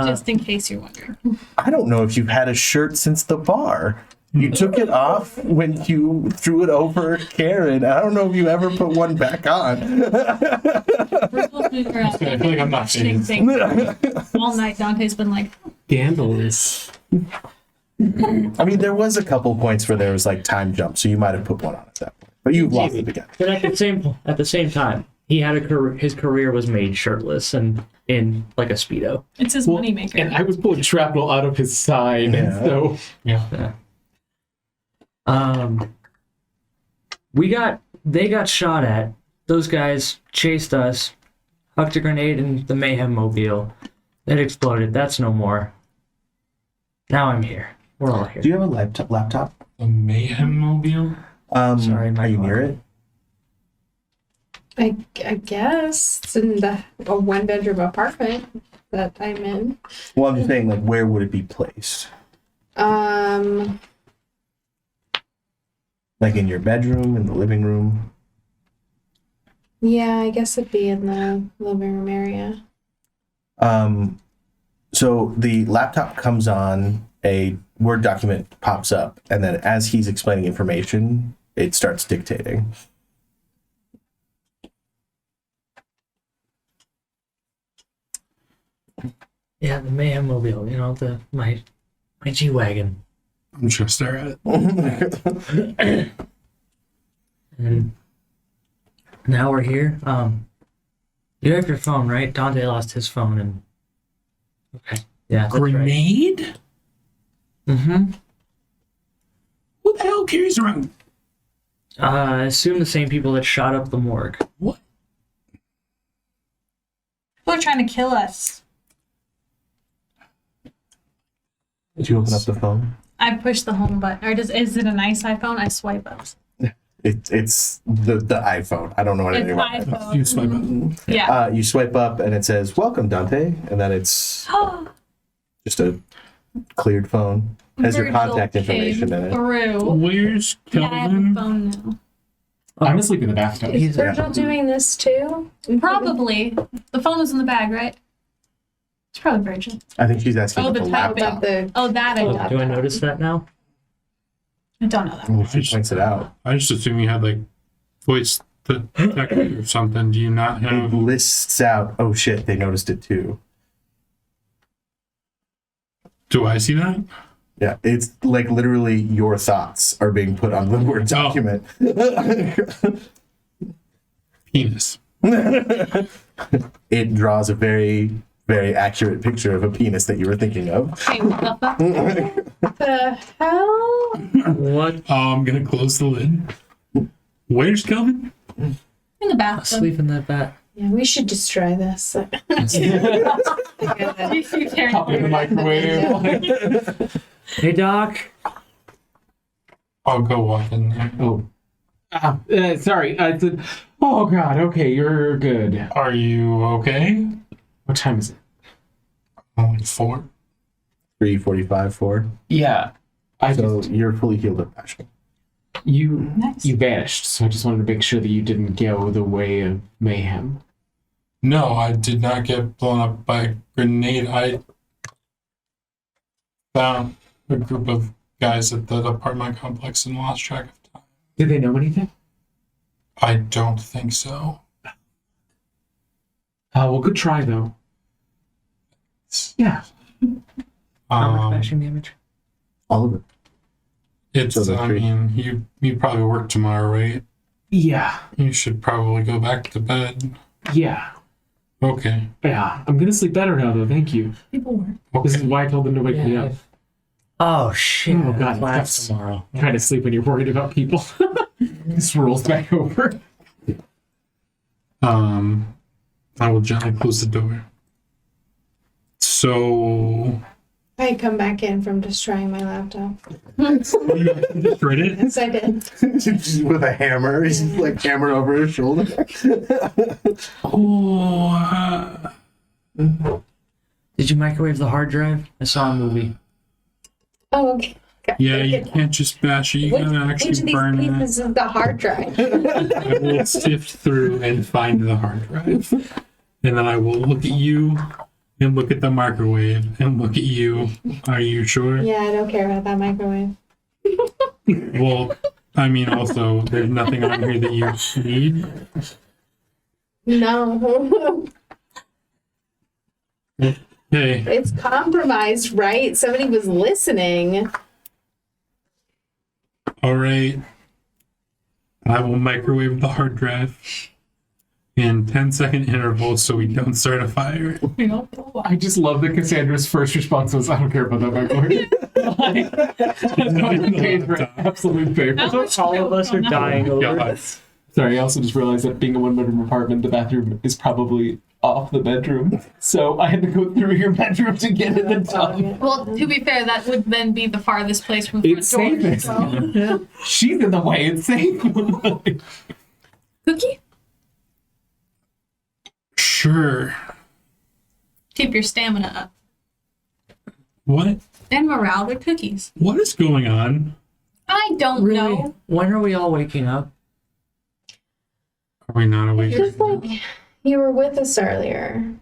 Just in case you're wondering. I don't know if you've had a shirt since the bar. You took it off when you threw it over Karen. I don't know if you ever put one back on. We're supposed to be I feel like I'm not questioning saying things. All night, Dante's been like, scandalous. I mean, there was a couple points where there was like time jump, so you might have put one on at that point. But you've lost it again. but at the same time, he had a career. His career was made shirtless and in like a speedo. it's his moneymaker. And I was pulling shrapnel out of his side, and Yeah. so Yeah. They got shot at. Those guys chased us, hucked a grenade in the Mayhem Mobile. It exploded. That's no more. Now I'm here. We're all here. Do you have a laptop? a mayhem mobile? Sorry, Are you near it? I guess it's in a one-bedroom apartment that I'm in. Well, I'm just saying, like, where would it be placed? Like in your bedroom, in the living room? Yeah, I guess it'd be in the living room area. So the laptop comes on, a Word document pops up, and then as he's explaining information, it starts dictating. Yeah, the Mayhem Mobile. You know, my G-Wagon. I'm just gonna stare at it. And now we're here. You have your phone, right? Dante lost his phone, and okay, yeah, that's right. Grenade? Mm-hmm. What the hell carries around? I assume the same people that shot up the morgue. What? People are trying to kill us. Did you open up the phone? I push the home button. Or is it a nice iPhone? I swipe up. It's the iPhone. I don't know It's anything about it. iPhone. You swipe up. Yeah. You swipe up and it says, "Welcome, Dante," and then it's just a cleared phone. Has your Virgil contact information came in it. through. Where's Yeah, I have a Kelvin? phone now. I'm asleep in the bathtub. Is Virgil doing this too? Probably. The phone was in the bag, right? It's probably Virgil. I think she's asking Oh, about the the typing. laptop. The Oh, that I Oh, don't. do I notice that now? I don't know that. Well, she points it out. I just assume you had like voice detector or something? Do you not It have? lists out. Oh shit! They noticed it too. Do I see that? Yeah, it's like literally your thoughts are being put on the Word document. Penis. It draws a very, very accurate picture of a penis that you were thinking of. Okay, what the fuck? The hell? What? I'm gonna close the lid. Where's Kelvin? In the bathroom. Sleep in that bat. Yeah, we should destroy this. Pop in the microwave. Hey, Doc. I'll go walk in there. Oh. Sorry. I said, oh, God. Okay, you're good. Are you okay? What time is it? Only 4. 3:45, 4. Yeah. So you're fully healed up, Ashley. You Nice. you vanished, so I just wanted to make sure that you didn't go the way of mayhem. No, I did not get blown up by a grenade. I found a group of guys at the apartment complex and lost track of time. Did they know anything? I don't think so. Well, good try, though. Yeah. Armor smashing damage. All of it. It's, So the I three. mean, you probably work tomorrow, right? Yeah. You should probably go back to bed. Yeah. Okay. Yeah. I'm going to sleep better now, though. Thank you. People were. This is Okay. why I told them to wake me up. Oh shit! Oh, God, Class that's- tomorrow. Try to sleep when you're worried about people. This rolls back over. I will gently close the door. So, I come back in from destroying my laptop. you destroyed it? Yes, I did. Just with a hammer. He's just like hammer over his shoulder. Oh, Did you microwave the hard drive? I saw a movie. Oh, okay. yeah, you can't just bash it. You Which gotta of actually these burn it. pieces is the hard drive? I will sift through and find the hard drive. And then I will look at you and look at the microwave and look at you. Are you sure? Yeah, I don't care about that microwave. Well, I mean, also, there's nothing on here that you need. No. Hey, It's compromised, right? Somebody was listening. all right. I will microwave the hard drive in 10-second intervals so we don't start a fire. I just love that Cassandra's first response was, I don't care about that microwave. Absolute favorite. All of us are dying over God. this. Sorry, I also just realized that being a one-bedroom apartment, the bathroom is probably off the bedroom. So I had to go through your bedroom to get in the tub. Well, to be fair, that would then be the farthest place from the It's front door. safest. So. She's in the way, it's safe. Cookie? Sure. Keep your stamina up. What? And morale, they're cookies. What is going on? I don't Really? know. When are we all waking up? Are we not awake? Just like you were with us earlier.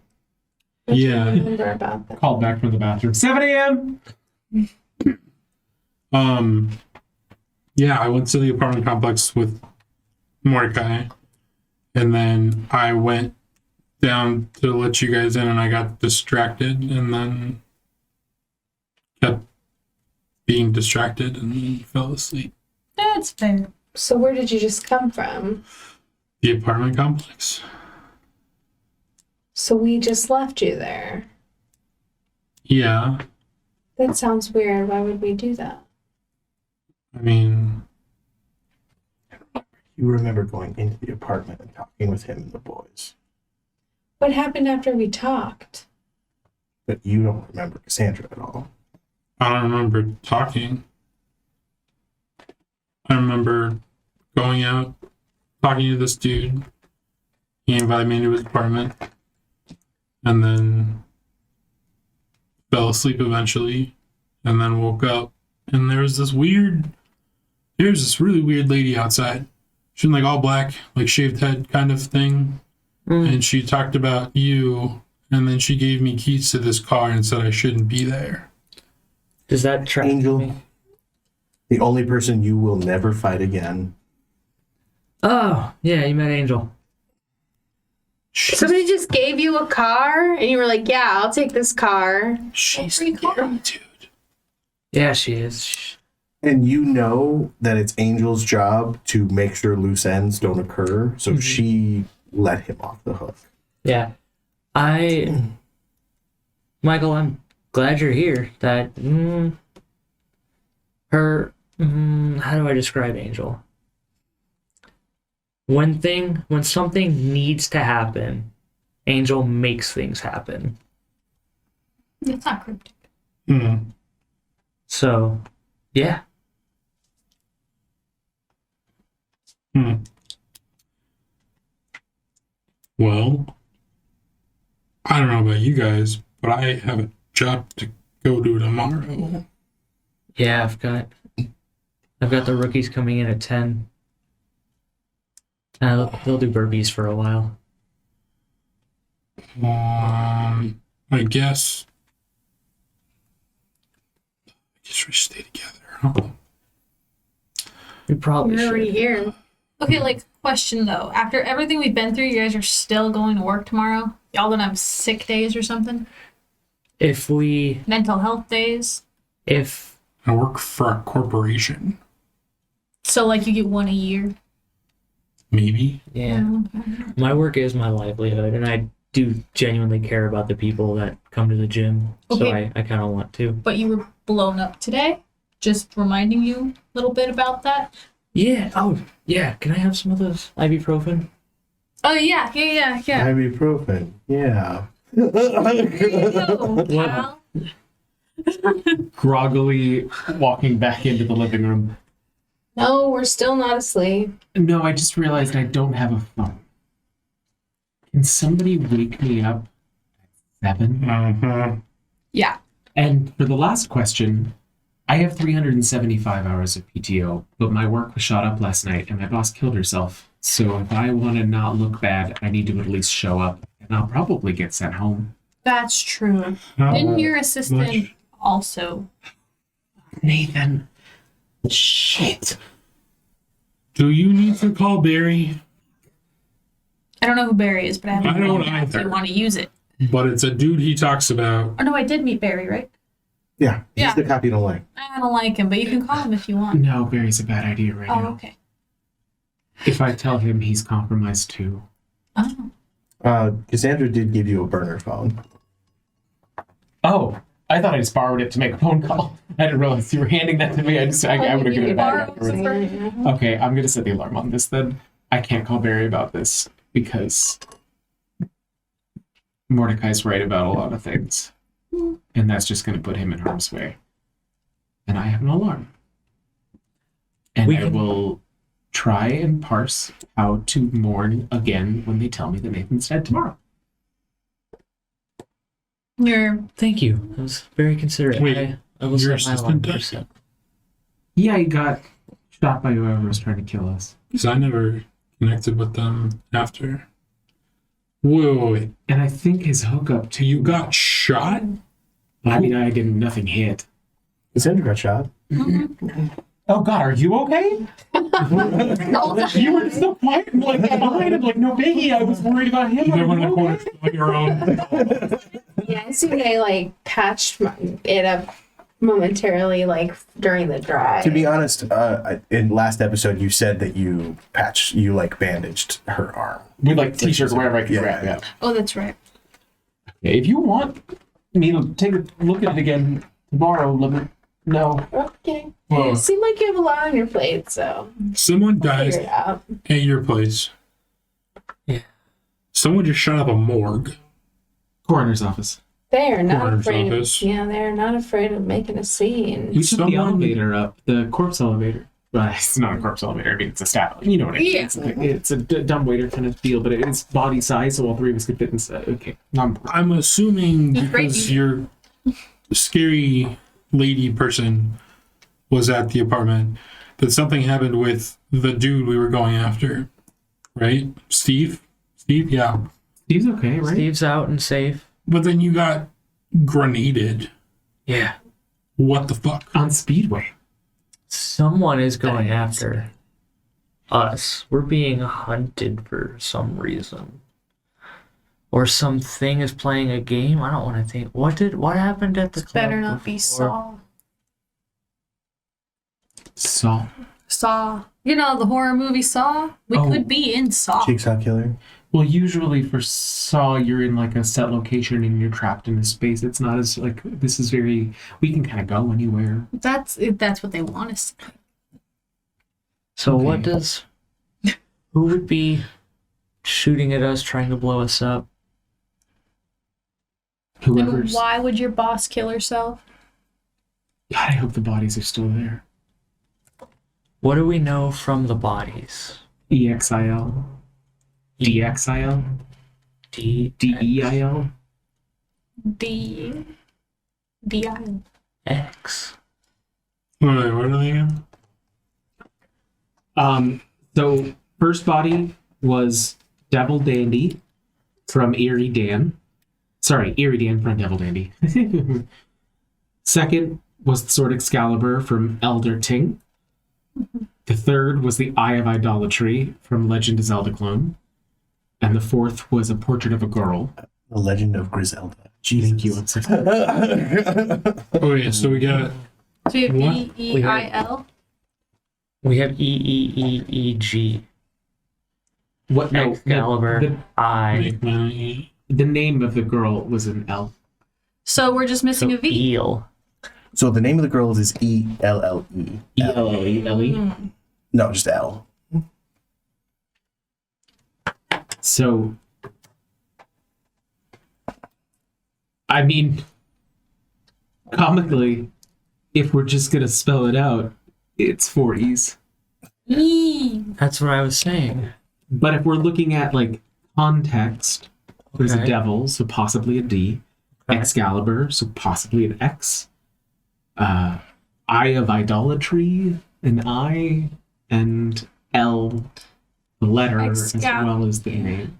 I Yeah. remember about that. Called back from the bathroom. 7 a.m. Yeah, I went to the apartment complex with Mordechai, and then I went down to let you guys in, and I got distracted, and then kept being distracted, and then fell asleep. That's fair. So where did you just come from? The apartment complex. So we just left you there. Yeah, That sounds weird. Why would we do that? I mean, You remember going into the apartment and talking with him and the boys. What happened after we talked? But you don't remember Cassandra at all. I don't remember talking. I remember going out, talking to this dude. He invited me into his apartment, and then fell asleep eventually, and then woke up, and there's this really weird lady outside. She was like all black, like shaved head kind of thing, and she talked about you, and then she gave me keys to this car and said I shouldn't be there. Does that track Angel, me? the only person you will never fight again Oh, yeah, you met Angel. Somebody just gave you a car, and you were like, "Yeah, I'll take this car." She's free car. scary, dude. Yeah, she is. And you know that it's Angel's job to make sure loose ends don't occur, so she let him off the hook. Yeah. Michael, I'm glad you're here. How do I describe Angel? When something needs to happen, Angel makes things happen. It's not cryptic. Hmm. So, yeah. Hmm. Well, I don't know about you guys, but I have a job to go do tomorrow. Yeah, I've got the rookies coming in at 10. They'll do burpees for a while. I guess we stay together, huh? We probably You're already should. here. Okay, like, question though. After everything we've been through, you guys are still going to work tomorrow? Y'all don't have sick days or something? Mental health days? I work for a corporation. So, like, you get one a year? Maybe. Yeah. My work is my livelihood, and I do genuinely care about the people that come to the gym. So Okay. I kind of want to. But you were blown up today? Just reminding you a little bit about that? Yeah. Oh, yeah. Can I have some of those ibuprofen? Oh, yeah. Ibuprofen, yeah. Oh, pal. Groggily walking back into the living room. No, we're still not asleep. No, I just realized I don't have a phone. Can somebody wake me up at 7? Uh-huh. Yeah. And for the last question, I have 375 hours of PTO, but my work was shot up last night and my boss killed herself. So if I want to not look bad, I need to at least show up, and I'll probably get sent home. That's true. How Didn't your assistant much- also? Nathan. Shit. Do you need to call Barry? I don't know who Barry is, but I haven't I don't met him. If either. you want to use it. But it's a dude he talks about. Oh, no, I did meet Barry, right? Yeah, he's Yeah. the cop you don't like. I don't like him, but you can call him if you want. No, Barry's a bad idea right Oh, now. okay. If I tell him he's compromised too. Oh. Cassandra did give you a burner phone. Oh, I thought I just borrowed it to make a phone call. I didn't realize you were handing that to me. I would have given it back. Okay, I'm gonna set the alarm on this then. I can't call Barry about this because Mordecai's right about a lot of things. And that's just gonna put him in harm's way. And I have an alarm. And I will try and parse how to mourn again when they tell me that Nathan's dead tomorrow. Thank you. That was very considerate. Wait, I will your set my assistant alarm died? for 7. Yeah, he got shot by whoever was trying to kill us. Because I never connected with them after. Wait. And I think his hookup too. You got shot? I mean, I didn't. Nothing hit. Cassandra got shot. Oh God, are you okay? You were so quiet and like behind him, like no biggie. I was worried about him. You Are live in you the corner okay? on your own. Yeah, I assume they like patched it up momentarily, like during the drive. To be honest, in last episode you said that you like bandaged her arm. With like t-shirts wherever I could Yeah, grab yeah. it. Oh, that's right. If you want me to take a look at it again tomorrow, let me know. Okay. Whoa. You seem like you have a lot on your plate, so Someone dies figure it out. at your place. Yeah. Someone just shut up a morgue. Coroner's office. They are not Coroner's afraid. office. Yeah, they are not afraid of making a scene. We took the Someone- elevator up, the corpse elevator. Well, it's not a corpse elevator. I mean, it's a staff. You know what I mean? Yeah. It's a dumb waiter kind of deal, but it's body size, so all three of us could fit inside. Okay, not I'm assuming It's because crazy. your scary lady person was at the apartment that something happened with the dude we were going after, right? Steve, yeah. Steve's okay, right? Steve's out and safe. But then you got grenaded. Yeah. What the fuck? On Speedway. Someone is going after us. We're being hunted for some reason. Or something is playing a game. I don't want to think. What happened at the It's club better not be before? Saw. Saw. You know, the horror movie Saw? We Oh. could be in Saw. Jigsaw killer. Well, usually for Saw, you're in like a set location and you're trapped in a space. It's not as like this is very. We can kind of go anywhere. That's what they want us to. So Okay. what does... Who would be shooting at us, trying to blow us up? And Whoever's. why would your boss kill herself? God, I hope the bodies are still there. What do we know from the bodies? EXIL. DXIL. DEIL. D.I. X. Wait, what are they again? So first body was Devil Dandy from Eerie Dan. Sorry, Eerie Dan from Devil Dandy. Second was the Sword Excalibur from Elder Ting. The third was the Eye of Idolatry from Legend of Zelda Clone. And the fourth was a portrait of a girl. The Legend of Griselda. Thank you. Oh yeah, so we got So you have What? E-E-I-L? We have EEEEG. What? No, Excalibur. the I. make money. the name of the girl was an L. So we're just missing So a V. eel. So the name of the girls is ELLE. ELLE. No, just L. So, I mean, comically, if we're just gonna spell it out, it's 4 E's. E. That's what I was saying. But if we're looking at like context, there's a Okay. devil, so possibly a D. Okay. Excalibur, so possibly an X. Eye of Idolatry, an I, and L, the letter, as well as the name.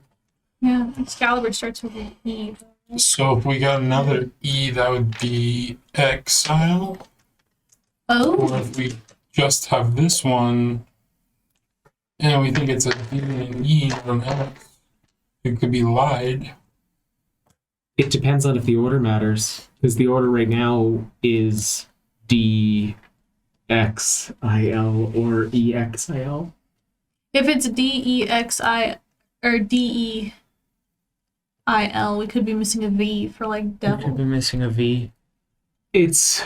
Yeah, Excalibur starts with an E. So if we got another E, that would be exile. Or Oh, if we just have this one, and we think it's a D and an E and an X, it could be lied. It depends on if the order matters, because the order right now is D, X, I, L, or E, X, I, L. if it's D-E-X-I or D-E-I-L, we could be missing a V for like We could devil. be missing a V. It's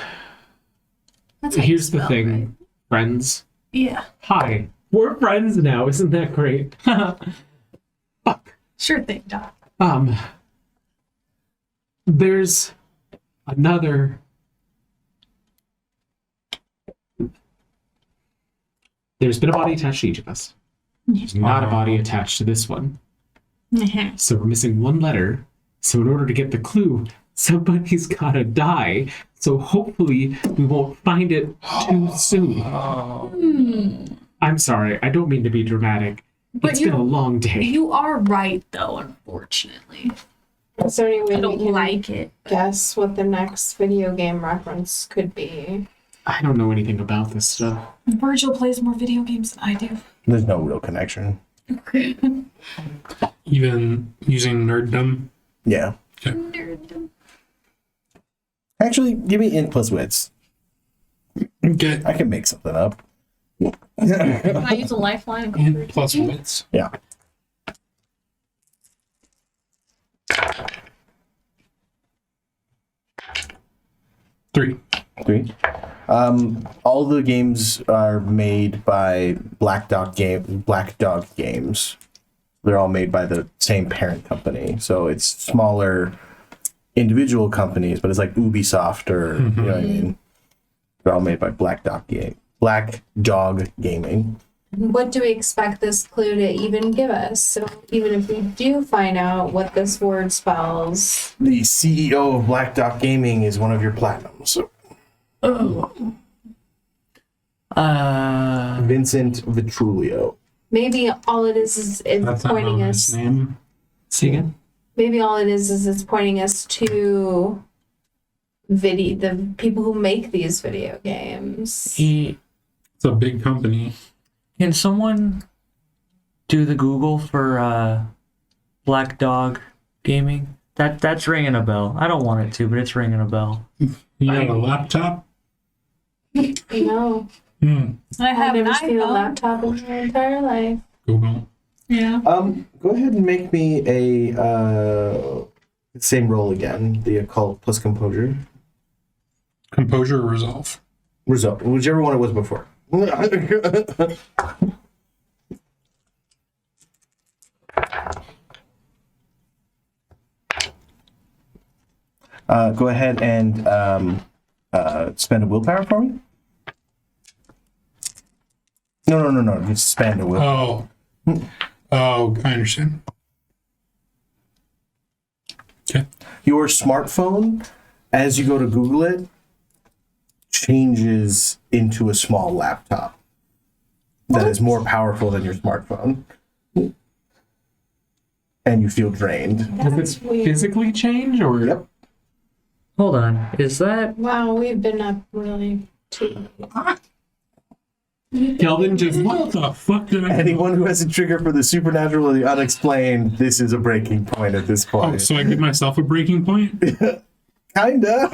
That's how you here's the spell, thing, right? friends. Yeah, Hi, we're friends now. Isn't that great? Fuck. sure thing, Doc. There's another. There's been a body attached to each of us. There's not a body attached to this one. So we're missing one letter. So in order to get the clue, somebody's gotta die. So hopefully we won't find it too soon. I'm sorry, I don't mean to be dramatic. But It's been a long day. You are right, though, unfortunately. Is there any way I we don't can like it. guess what the next video game reference could be? I don't know anything about this stuff. Virgil plays more video games than I do. There's no real connection. Even using nerddom. Yeah. Nerd. Actually, give me int plus wits. Okay. I can make something up. Can I use a lifeline and go And through? plus wits. Yeah. Three. 3. All the games are made by Black Dog Games. They're all made by the same parent company, so it's smaller individual companies, but it's like Ubisoft or you know what I mean. They're all made by Black Dog Gaming. What do we expect this clue to even give us? So even if we do find out what this word spells, The CEO of Black Dog Gaming is one of your platinums. Vincent Vitrulio. maybe all it is That's not pointing his us. name. See again? Maybe all it is it's pointing us to the people who make these video games. He It's a big company. Can someone do the Google for Black Dog Gaming? That's ringing a bell. I don't want it to, but it's ringing a bell. You have a laptop? No, I have I've an never seen a iPhone. laptop in my entire life. Google. Yeah. Go ahead and make me a same roll again. The occult plus composure. Composure or resolve? Result, whichever one it was before. Go ahead and spend a willpower for me. No. Just spend a willpower. Oh, I understand. Okay. Your smartphone, as you go to Google it, changes into a small laptop that is more powerful than your smartphone. And you feel drained. Does That's it weird. physically change or? Yep. Hold on. Is that Wow, we've been up really too. Kelvin just What the fuck did I do? Anyone who has a trigger for the supernatural or the unexplained, this is a breaking point at this Oh, point. so I give myself a breaking point? Kinda.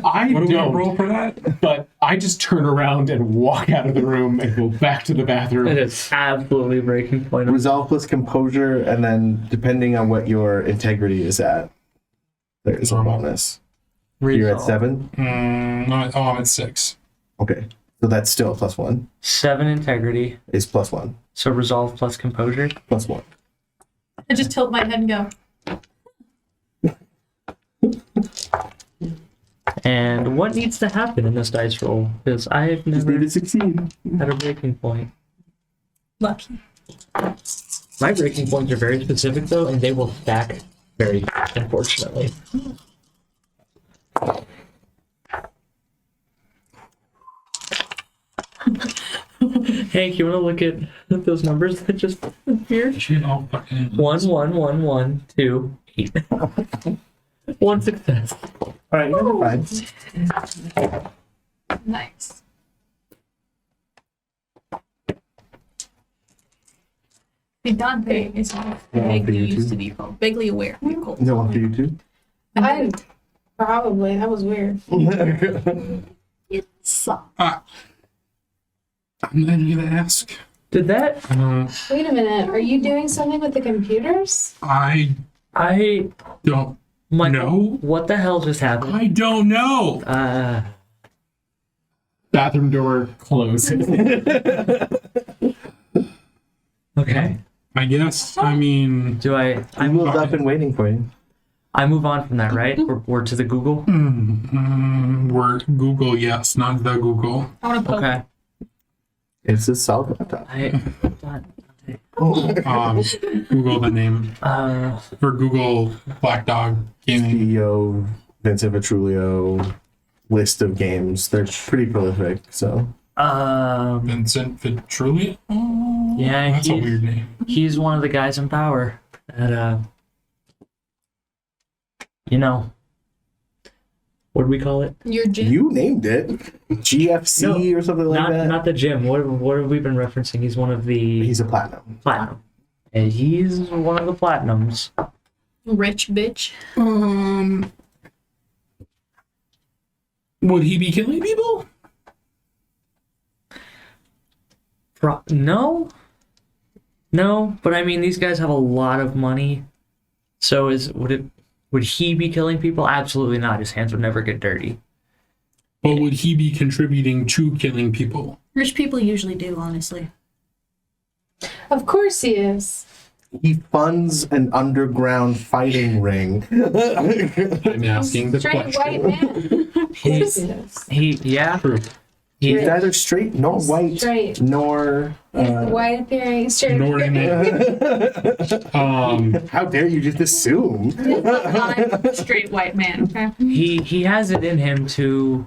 I What do we don't, roll for that? but I just turn around and walk out of the room and go back to the bathroom. it is absolutely a breaking point. Resolve plus composure, and then depending on what your integrity is at, there is a bonus. You're at Resolve. 7? I'm at 6. Okay. So that's still a +1. 7 integrity. Is +1. So resolve plus composure. +1. I just tilt my head and go. And what needs to happen in this dice roll? Because I've Just never need to succeed. had a breaking point. Lucky. My breaking points are very specific though, and they will stack very fast, unfortunately. Hank, you want to look at those numbers that just appeared? Shit, all fucking. 1, 1, 1, 1, 2, 8. 1 success. All right, you're fine. Nice. See, Dante is vaguely you used too. to be called, vaguely aware of the occult. No one for you too. I probably that was weird. It sucks. I'm not gonna ask. Did that? Wait a minute, are you doing something with the computers? I I. don't Michael, know. what the hell just happened? I don't know. Bathroom door closes. Okay. I guess. I mean, Do I I moved up and waiting for you. I move on from that, right? We're to the Google? we're Google, yes, not the Google. I want to poke. Okay. It's a solid laptop. Google the name for Google Black Dog Gaming. CEO, Vincent Vitrulio, list of games. They're pretty prolific, so. Vincent Vitrulio. Yeah, That's a weird name. he's one of the guys in power that you know, what do we call it? Your gym? You named it. GFC or something like that. Not the gym. What have we been referencing? He's one of the He's a platinum. platinum. And he's one of the platinums. Rich bitch. Would he be killing people? No, but I mean, these guys have a lot of money. So would he be killing people? Absolutely not. His hands would never get dirty. But would he be contributing to killing people? Rich people usually do, honestly. Of course he is. He funds an underground fighting ring. I'm asking the Straight question. white man. Of course he is. Yeah. True. He's neither straight nor white Straight. nor. He's white appearing, straight Nor How dare you just assume? I'm a straight white man, okay? He has it in him to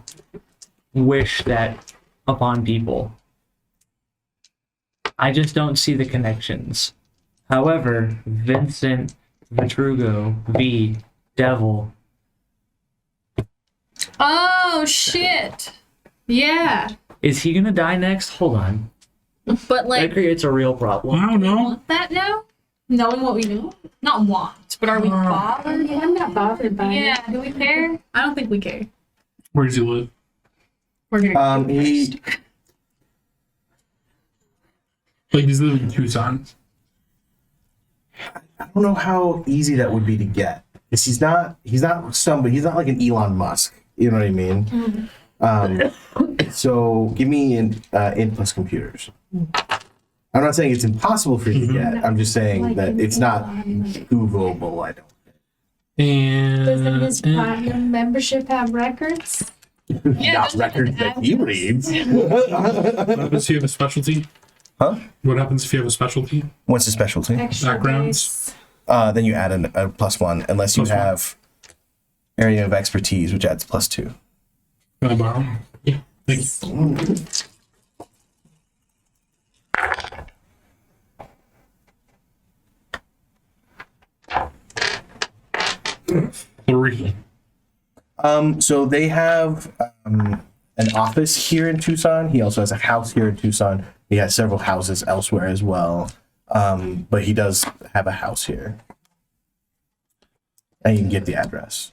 wish that upon people. I just don't see the connections. However, Vincent Vitrugo V Devil. Oh, shit. Yeah. Is he gonna die next? Hold on. But That like, creates a real I problem. don't know. want that now? Knowing what we know? Not want, but are we bothered? I'm not bothered by it. Yeah, do we care? I don't think we care. Where does he live? We're gonna He Like, he's living in Tucson. I don't know how easy that would be to get. Because he's not somebody. He's not like an Elon Musk. You know what I mean? So give me in plus computers. I'm not saying it's impossible for you to get. I'm just saying that it's not Googleable. I don't. Doesn't his And platinum membership have records? Not records that he reads. what happens if you have a specialty? Huh? What happens if you have a specialty? What's the specialty? Extra Backgrounds. dice. Then you add a +1, unless you +1. have area of expertise, which adds +2. Can I borrow? Yeah. Thank you. 3. So they have an office here in Tucson. He also has a house here in Tucson. He has several houses elsewhere as well. But he does have a house here. And you can get the address.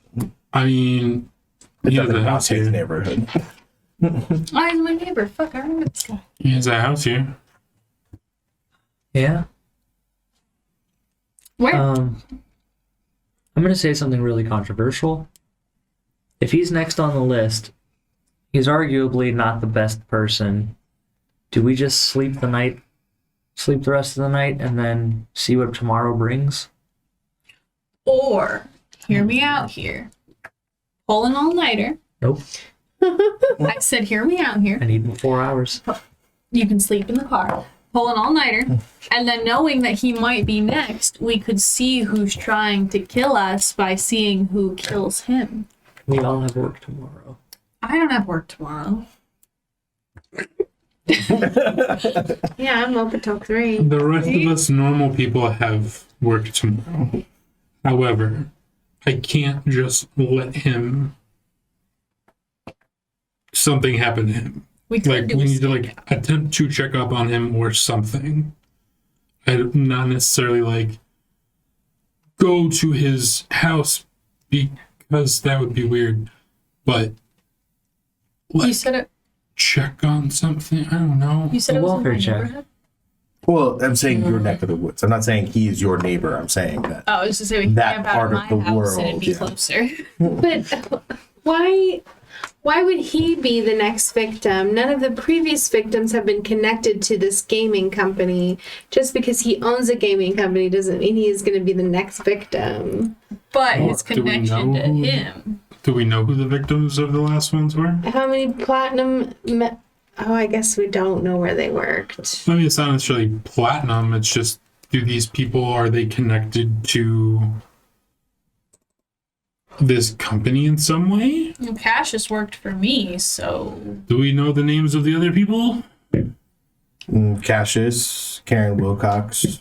I mean, It he has doesn't a house his here. neighborhood. Oh, he's my neighbor. Fuck, I remember this guy. He has a house here. Yeah. Where? I'm gonna say something really controversial. If he's next on the list, he's arguably not the best person. Do we just sleep the rest of the night, and then see what tomorrow brings? Or, hear me out here. Pull an all-nighter. Nope. I said, hear me out here. I need 4 hours. You can sleep in the car. Pull an all-nighter. And then knowing that he might be next, we could see who's trying to kill us by seeing who kills him. We all have work tomorrow. I don't have work tomorrow. Yeah, I'm open till 3. The rest of us normal people have work tomorrow. However, I can't just let him. Something happen to him. We could Like, do we a need to sneak like attempt to check up on him or something. I not necessarily like go to his house because that would be weird, but like You said it. check on something. I don't know. You said A it was in welfare my check. neighborhood. Well, I'm saying your neck of the woods. I'm not saying he is your neighbor. I'm saying that. Oh, I was just saying we That camp out part at of my the house and world, it'd be yeah. closer. But why would he be the next victim? None of the previous victims have been connected to this gaming company. Just because he owns a gaming company doesn't mean he is going to be the next victim. But Well, his do we connection know to who- him. Do we know who the victims of the last ones were? How many oh, I guess we don't know where they worked. I mean, it's not necessarily platinum. It's just, do these people, are they connected to this company in some way? Well, Cassius worked for me, so Do we know the names of the other people? Cassius, Karen Wilcox.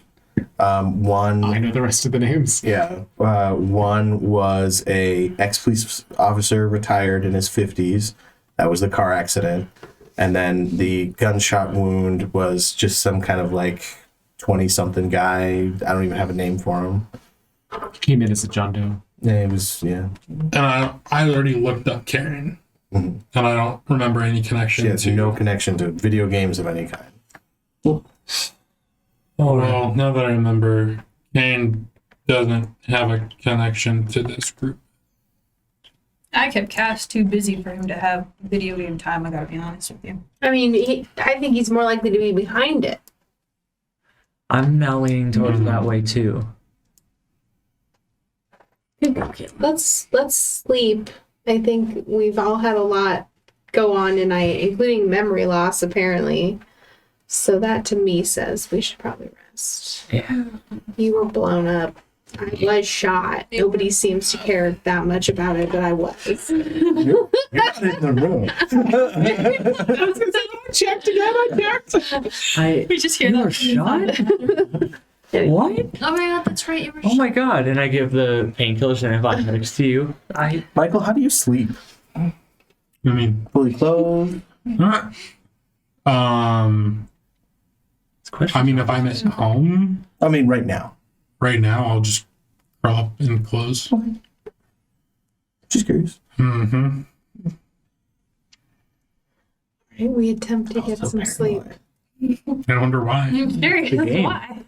One. I know the rest of the names. Yeah. One was a ex-police officer, retired in his 50s. That was the car accident. And then the gunshot wound was just some kind of like 20-something guy. I don't even have a name for him. Came in as a John Doe. Yeah, it was, yeah. And I already looked up Karen, Mhm. and I don't remember any connection She has to. no connection to video games of any kind. Well, now that I remember, Karen doesn't have a connection to this group. I kept Cass too busy for him to have video game time, I gotta be honest with you. I mean, I think he's more likely to be behind it. I'm now leaning towards that way too. Let's sleep. I think we've all had a lot go on tonight, including memory loss, apparently. So that to me says we should probably rest. Yeah. You were blown up. I was shot. Nobody seems to care that much about it, but I was. You're not in the room. Checked again, I checked. we just hear You that. were shot? What? Oh my god, that's right. You were Oh my god! And I give the painkillers and antibiotics to you. Michael, how do you sleep? I mean, Fully clothed? Question. I mean, if I'm at home I mean, right now. right now, I'll just curl up and close. Just curious. Mm-hmm. Right, we attempt to get Also some sleep. paranoid. I wonder why. I'm curious Good game. why.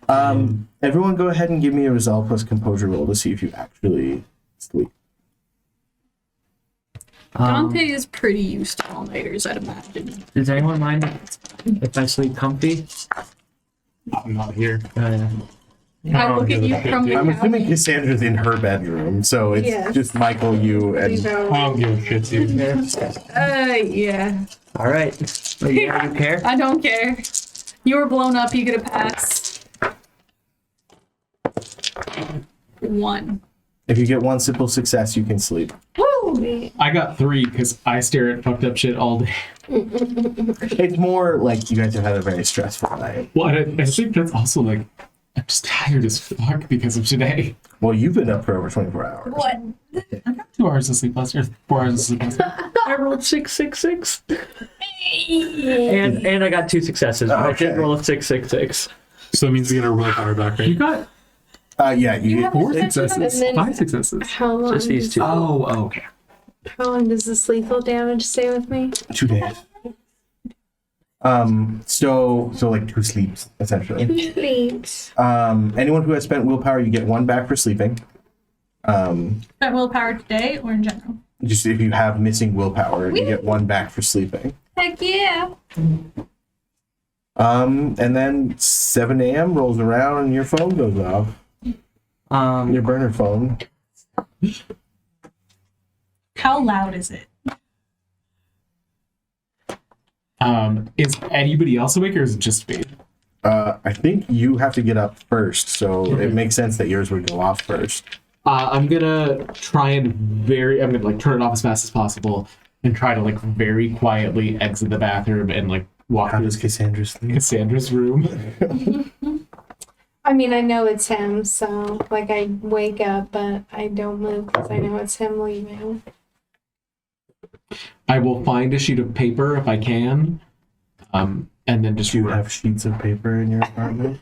Everyone go ahead and give me a resolve plus composure roll to see if you actually sleep. Dante is pretty used to all-nighters, I'd imagine. Does anyone mind if I sleep comfy? I'm not here. I look at you from the I'm couch. assuming Cassandra's in her bedroom, so it's Yes. just Michael, you, and Leave out- I don't give a shit, dude. Yeah. All right. But yeah, you care? I don't care. You were blown up, you get a pass. 1. if you get one simple success, you can sleep. Woo! I got 3 because I stare at fucked up shit all day. It's more like you guys have had a very stressful night. Well, and I think that's also like, I'm just tired as fuck because of today. Well, you've been up for over 24 hours. What? 2 hours of sleep last, or 4 hours of sleep last. I rolled 666. And I got 2 successes. But I Okay. did roll a 666. So that means we get our willpower back, You right? got Yeah, you have 4 And successes, then- 5 successes. How long? Just these does- 2. Oh, okay. How long does this lethal damage stay with me? 2 days. So like 2 sleeps essentially. 2 sleeps. Anyone who has spent willpower, you get 1 back for sleeping. That willpower today or in general? Just if you have missing willpower, you get 1 back for sleeping. Heck yeah. And then 7 a.m. rolls around and your phone goes off. Your burner phone. How loud is it? Is anybody else awake or is it just me? I think you have to get up first, so it makes sense that yours would go off first. I'm gonna try and I'm gonna like turn it off as fast as possible and try to like very quietly exit the bathroom and like walk How through does Cassandra sleep? Cassandra's room. I mean, I know it's him, so like I wake up, but I don't move because I know it's him leaving. I will find a sheet of paper if I can, and then just Do you have sheets of paper in your apartment?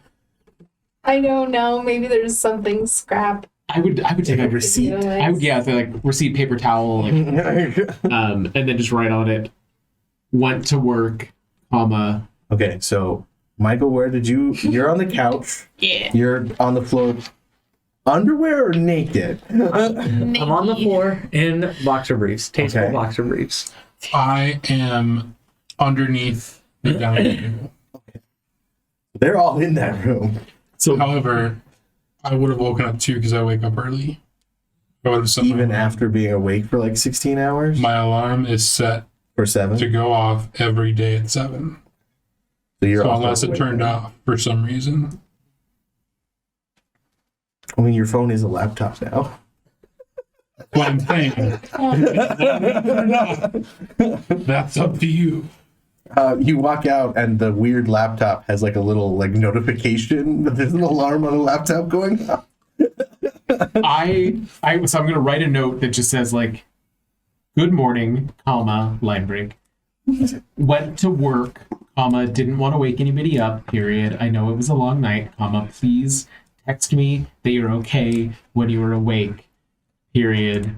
I don't know. Maybe there's something scrap. I would take A a receipt? like receipt, paper towel, like, and then just write on it. Went to work, comma. Okay, so Michael, where did you're on the couch. Yeah. You're on the floor. Underwear or naked? I'm on the floor in boxer briefs. Tasteful Okay. boxer briefs. I am underneath the dining table. They're all in that room. So However, I would have woken up too because I wake up early. I would have set Even my, after being awake for like 16 hours? my alarm is set Or 7? to go off every day at 7. So you're So also unless it awake turned now. off for some reason. I mean, your phone is a laptop now. What I'm saying. That's up to you. You walk out and the weird laptop has like a little like notification. There's an alarm on the laptop going off. so I'm gonna write a note that just says like, "Good morning, comma line break. Went to work, comma didn't want to wake anybody up. Period. I know it was a long night, comma please text me that you're okay when you were awake. Period.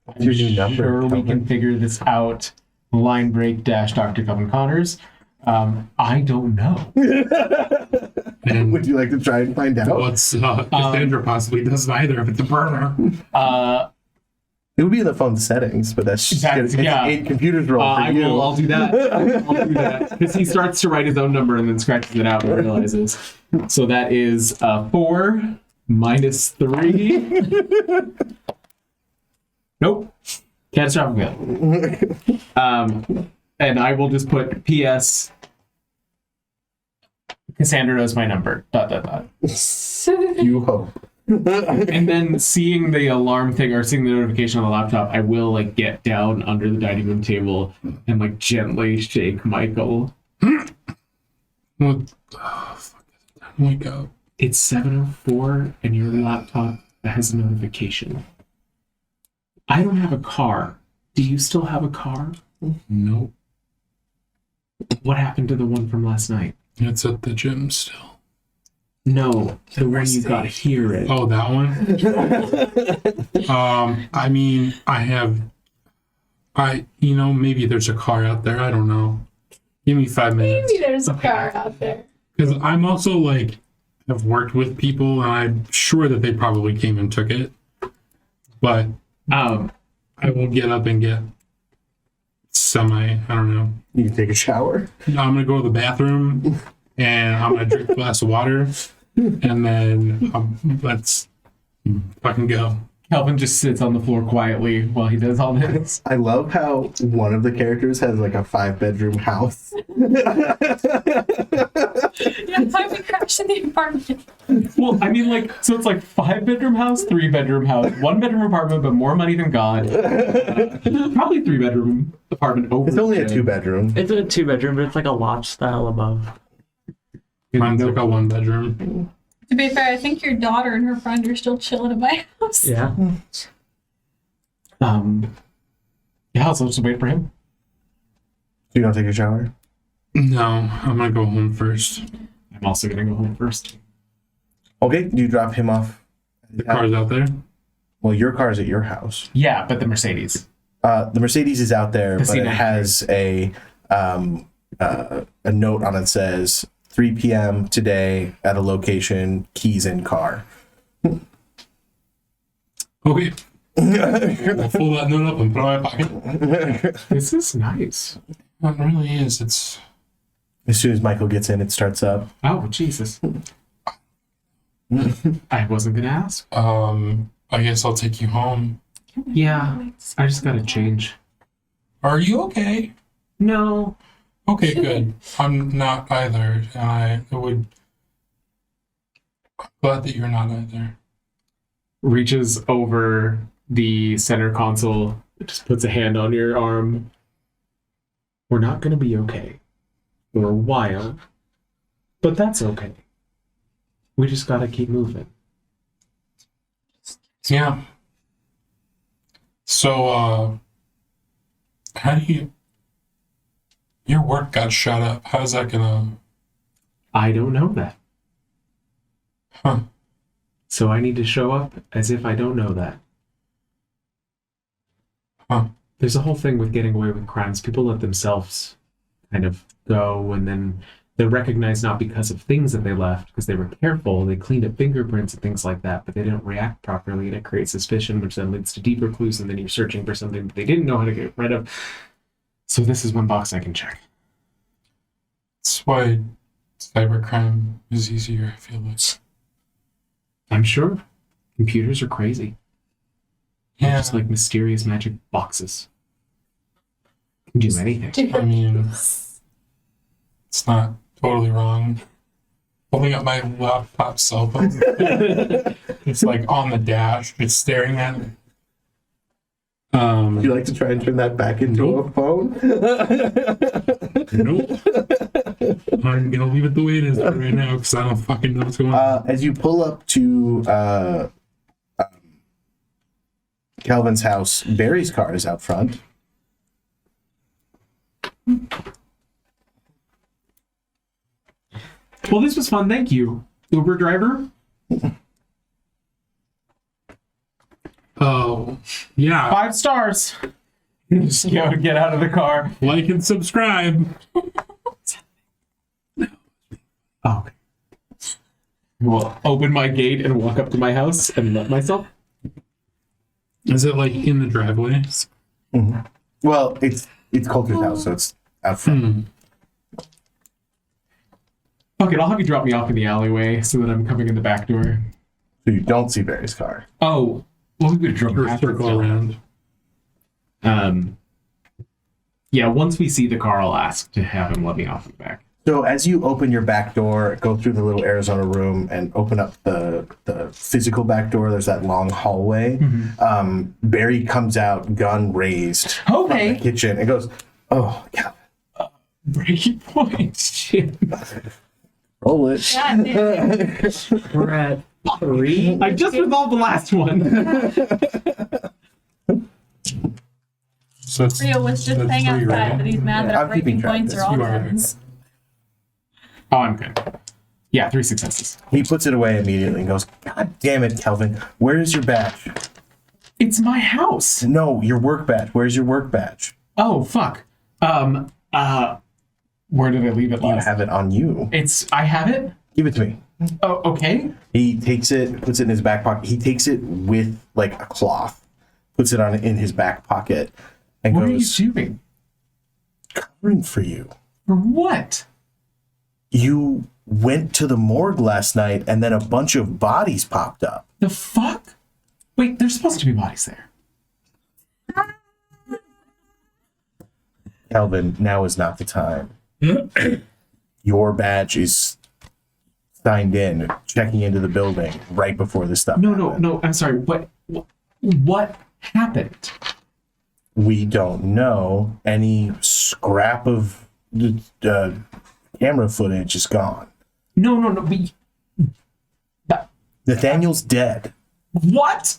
What's your new number, Sure, we Calvin? can figure this out. Line break dash Dr. Calvin Connors. I don't know. And Would you like to try and find out? what's Cassandra possibly does neither if it's a burner. It would be in the phone settings, but that's just That's- it's yeah. a computer's role for you. I'll do that. I'll do that. Because he starts to write his own number and then scratches it out and realizes. So that is 4 minus 3. Nope. Catastrophic fail. And I will just put P.S. Cassandra knows my number. ... You hope. And then seeing the alarm thing or seeing the notification on the laptop, I will like get down under the dining room table and like gently shake Michael. What? Oh, fuck. Wake up. It's 7:04 and your laptop has a notification. I don't have a car. Do you still have a car? Nope. What happened to the one from last night? It's at the gym still. No, the one you got here. At. Oh, that one? I mean, maybe there's a car out there. I don't know. Give me 5 minutes. Maybe there's a car out there. Because I'm also like, I've worked with people and I'm sure that they probably came and took it. But I will get up and get I don't know. You can take a shower. I'm going to go to the bathroom and I'm going to drink a glass of water and then let's fucking go. Calvin just sits on the floor quietly while he does all this. I love how one of the characters has like a 5-bedroom house. Yeah, why we crashed in the apartment? Well, I mean, like, so it's like 5-bedroom house, 3-bedroom house, 1-bedroom apartment, but more money than God. Probably 3-bedroom apartment over. It's only a there. 2-bedroom. It's a 2-bedroom, but it's like a loft style above. Mine's like a 1-bedroom. To be fair, I think your daughter and her friend are still chilling at my house. Yeah. Yeah, so just wait for him. You don't take a shower? No, I'm going to go home first. I'm also gonna go home first. Okay, you drop him off. The car's out there. Well, your car's at your house. Yeah, but the Mercedes. The Mercedes is out there, but it Casino. has a note on it that says 3 p.m. today at a location, keys in car. Okay. I'll fold that note up and put it in my pocket. This is nice. It really is. It's As soon as Michael gets in, it starts up. Oh, Jesus. I wasn't gonna ask. I guess I'll take you home. Yeah, I just gotta change. Are you okay? No. Okay, good. I'm not either, and I'm glad that you're not either. Reaches over the center console, just puts a hand on your arm. We're not gonna be okay for a while, but that's okay. We just gotta keep moving. Yeah. So, how do you... Your work got shut up. How's that gonna... I don't know that. Huh. So I need to show up as if I don't know that. Huh. There's a whole thing with getting away with crimes. People let themselves kind of go, and then they're recognized not because of things that they left, because they were careful, they cleaned up fingerprints and things like that, but they didn't react properly, and it creates suspicion, which then leads to deeper clues, and then you're searching for something that they didn't know how to get rid of. So this is one box I can check. That's why cybercrime is easier, I feel like. I'm sure. Computers are crazy. They're Yeah. just like mysterious magic boxes. Can do anything. I mean, it's not totally wrong. Holding up my laptop cell phone. It's like on the dash. It's staring at me. Would you like to try and turn that back into a phone? Nope. I'm gonna leave it the way it is right now because I don't fucking know what's going on. As you pull up to Calvin's house, Barry's car is out front. Well, this was fun. Thank you, Uber driver. Oh, yeah. 5 stars. Just go get out of the car. Like and subscribe. Oh, okay. We'll open my gate and walk up to my house and let myself. Is it like in the driveway? Mm-hmm. Well, it's Coulter's house, so it's out front. Fuck it, I'll have you drop me off in the alleyway so that I'm coming in the back door. So you don't see Barry's car. Oh, well, we could drop Or circle around. Yeah, once we see the car, I'll ask to have him let me off in the back. So as you open your back door, go through the little Arizona room and open up the physical back door, there's that long hallway. Barry comes out, gun raised from Okay. the kitchen and goes, "Oh, yeah, Breaking point. Shit. roll it." God damn. We're at 3. I just resolved the last one. So that's, Rio was just that's saying 3, outside right? that he's mad that Yeah, our I'm keeping breaking track. points are all You are. guns. Oh, I'm good. Yeah, 3 successes. He puts it away immediately and goes, God damn it, Kelvin. Where is your badge? It's my house. No, your work badge. Where's your work badge? Oh, fuck. Where did I leave it You last? have it on you. I have it? Give it to me. Oh, okay. He takes it, puts it in his back pocket. He takes it with like a cloth, puts it on in his back pocket, and What are goes, you doing? covering for you. For what? You went to the morgue last night and then a bunch of bodies popped up. The fuck? Wait, there's supposed to be bodies there. Kelvin, now is not the time. Your badge is signed in, checking into the building right before this stuff happened. No, I'm sorry. What happened? We don't know. Any scrap of camera footage is gone. No. Nathaniel's dead. What?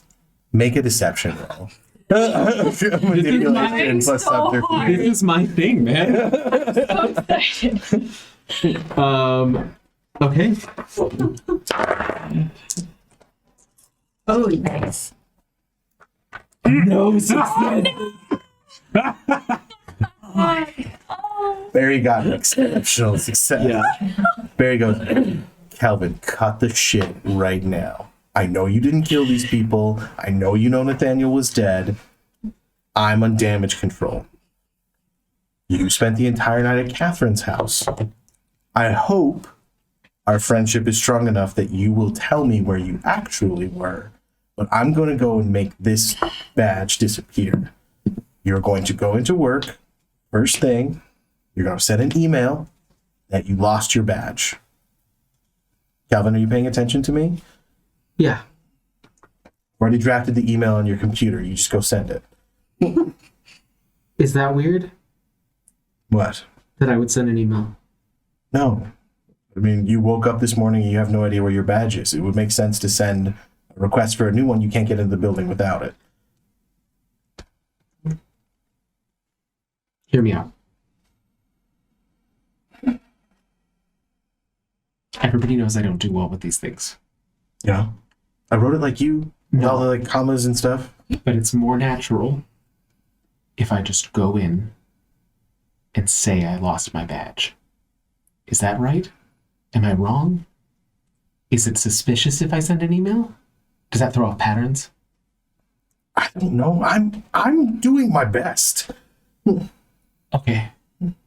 Make a deception roll. Manipulation plus so subterfuge. hard. This is my thing, man. So excited. Okay. Oh, nice. No success. Barry got an exceptional success. Yeah. Barry goes, Calvin, cut the shit right now. I know you didn't kill these people. I know you know Nathaniel was dead. I'm on damage control. You spent the entire night at Catherine's house. I hope our friendship is strong enough that you will tell me where you actually were. But I'm going to go and make this badge disappear. You're going to go into work. First thing, you're going to send an email that you lost your badge. Calvin, are you paying attention to me? Yeah. Already drafted the email on your computer. You just go send it. Is that weird? What? That I would send an email. No. I mean, you woke up this morning and you have no idea where your badge is. It would make sense to send a request for a new one. You can't get into the building without it. Hear me out. Everybody knows I don't do well with these things. Yeah. I wrote it like you. With No. all the like commas and stuff. But it's more natural if I just go in and say I lost my badge. Is that right? Am I wrong? Is it suspicious if I send an email? Does that throw off patterns? I don't know. I'm doing my best. Okay.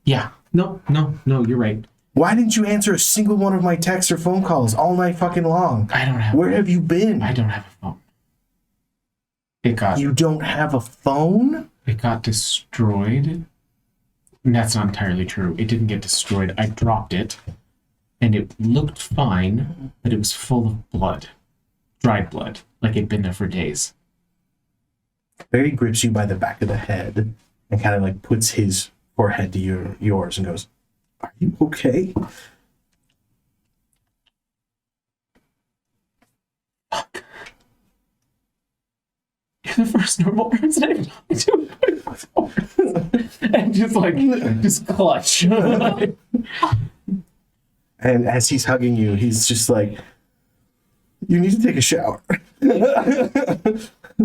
Yeah. No, you're right. Why didn't you answer a single one of my texts or phone calls all night fucking long? I don't have Where have you been? I don't have a phone. It got You don't have a phone? destroyed. And that's not entirely true. It didn't get destroyed. I dropped it. And it looked fine, but it was full of blood. Dried blood. Like it'd been there for days. Barry grips you by the back of the head and kind of like puts his forehead to yours and goes, "Are you okay?" Fuck. You're the first normal person I've talked to. And just clutch. And as he's hugging you, he's just like, "You need to take a shower."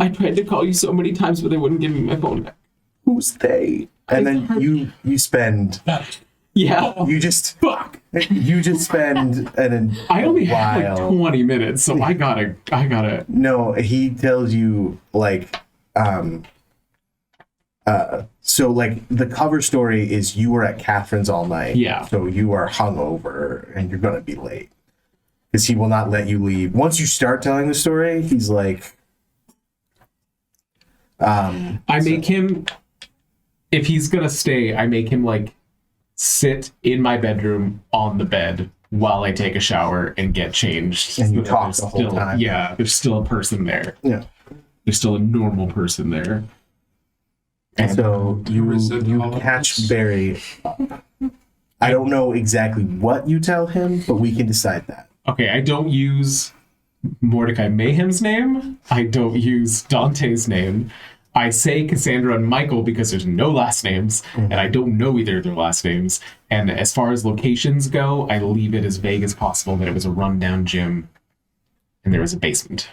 I tried to call you so many times, but they wouldn't give me my phone back. Who's they? And then you spend Yeah. you just Fuck. spend I only a have like while. 20 minutes, so I gotta. No, he tells you like so like the cover story is you were at Catherine's all night. Yeah. So you are hungover and you're gonna be late. Because he will not let you leave. Once you start telling the story, he's like I make him, if he's gonna stay, I make him like sit in my bedroom on the bed while I take a shower and get changed. And you that talk there's the whole still- time. Yeah, there's still a person there. Yeah. There's still a normal person there. And so you catch Barry up. I don't know exactly what you tell him, but we can decide that. Okay, I don't use Mordecai Mayhem's name. I don't use Dante's name. I say Cassandra and Michael because there's no last names, and I don't know either of their last names. And as far as locations go, I leave it as vague as possible that it was a rundown gym and there was a basement.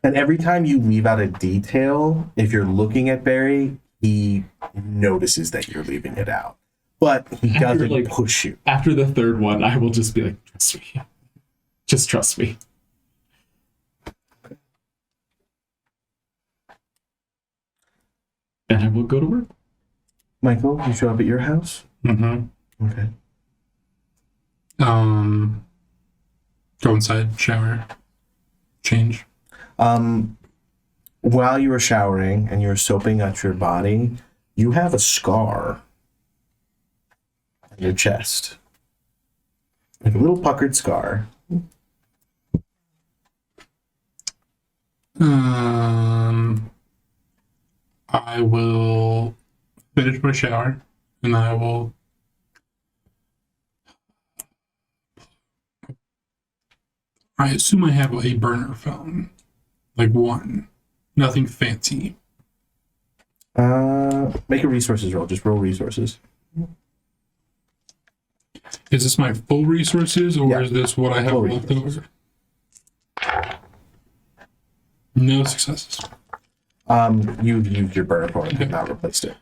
And every time you leave out a detail, if you're looking at Barry, he notices that you're leaving it out. But he doesn't like- push you. After the third one, I will just be like, trust me. Just trust me. And I will go to work. Michael, you show up at your house? Mm-hmm. Okay. Go inside, shower, change. While you were showering and you were soaping out your body, you have a scar on your chest. Like a little puckered scar. I will finish my shower, and then I will. I assume I have a burner phone, like one, nothing fancy. Make a resources roll. Just roll resources. Is this my full resources, or Yeah. is this what I have Full left resources. over? No successes. You've used your burner phone and have not replaced it.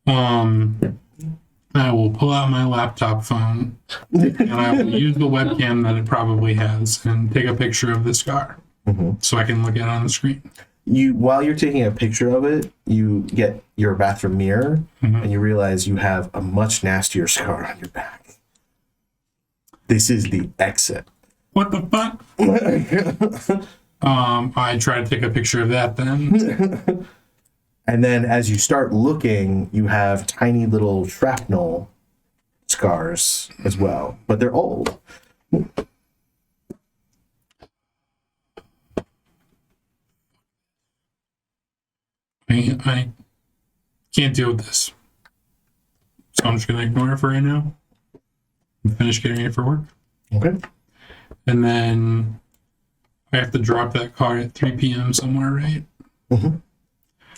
I will pull out my laptop phone and I will use the webcam that it probably has and take a picture of the scar so I can look at it on the screen. While you're taking a picture of it, you get your bathroom mirror and you realize you have a much nastier scar on your back. This is the exit. What the fuck? I try to take a picture of that then. And then as you start looking, you have tiny little shrapnel scars as well, but they're old. I can't deal with this. So I'm just going to ignore it for right now and finish getting ready for work. Okay. And then I have to drop that car at 3 p.m. somewhere, right? Mhm.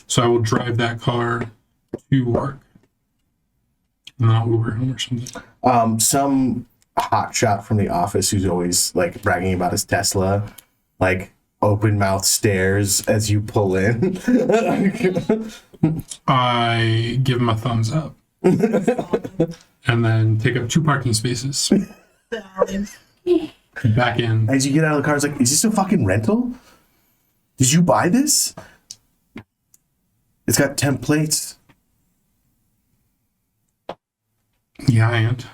So I will drive that car to work. And then I'll Uber home or something. Some hotshot from the office who's always like bragging about his Tesla, like open mouth stares as you pull in. I give him a thumbs up. And then take up 2 parking spaces. Back in. As you get out of the car, it's like, is this a fucking rental? Did you buy this? It's got temp plates. Yeah, and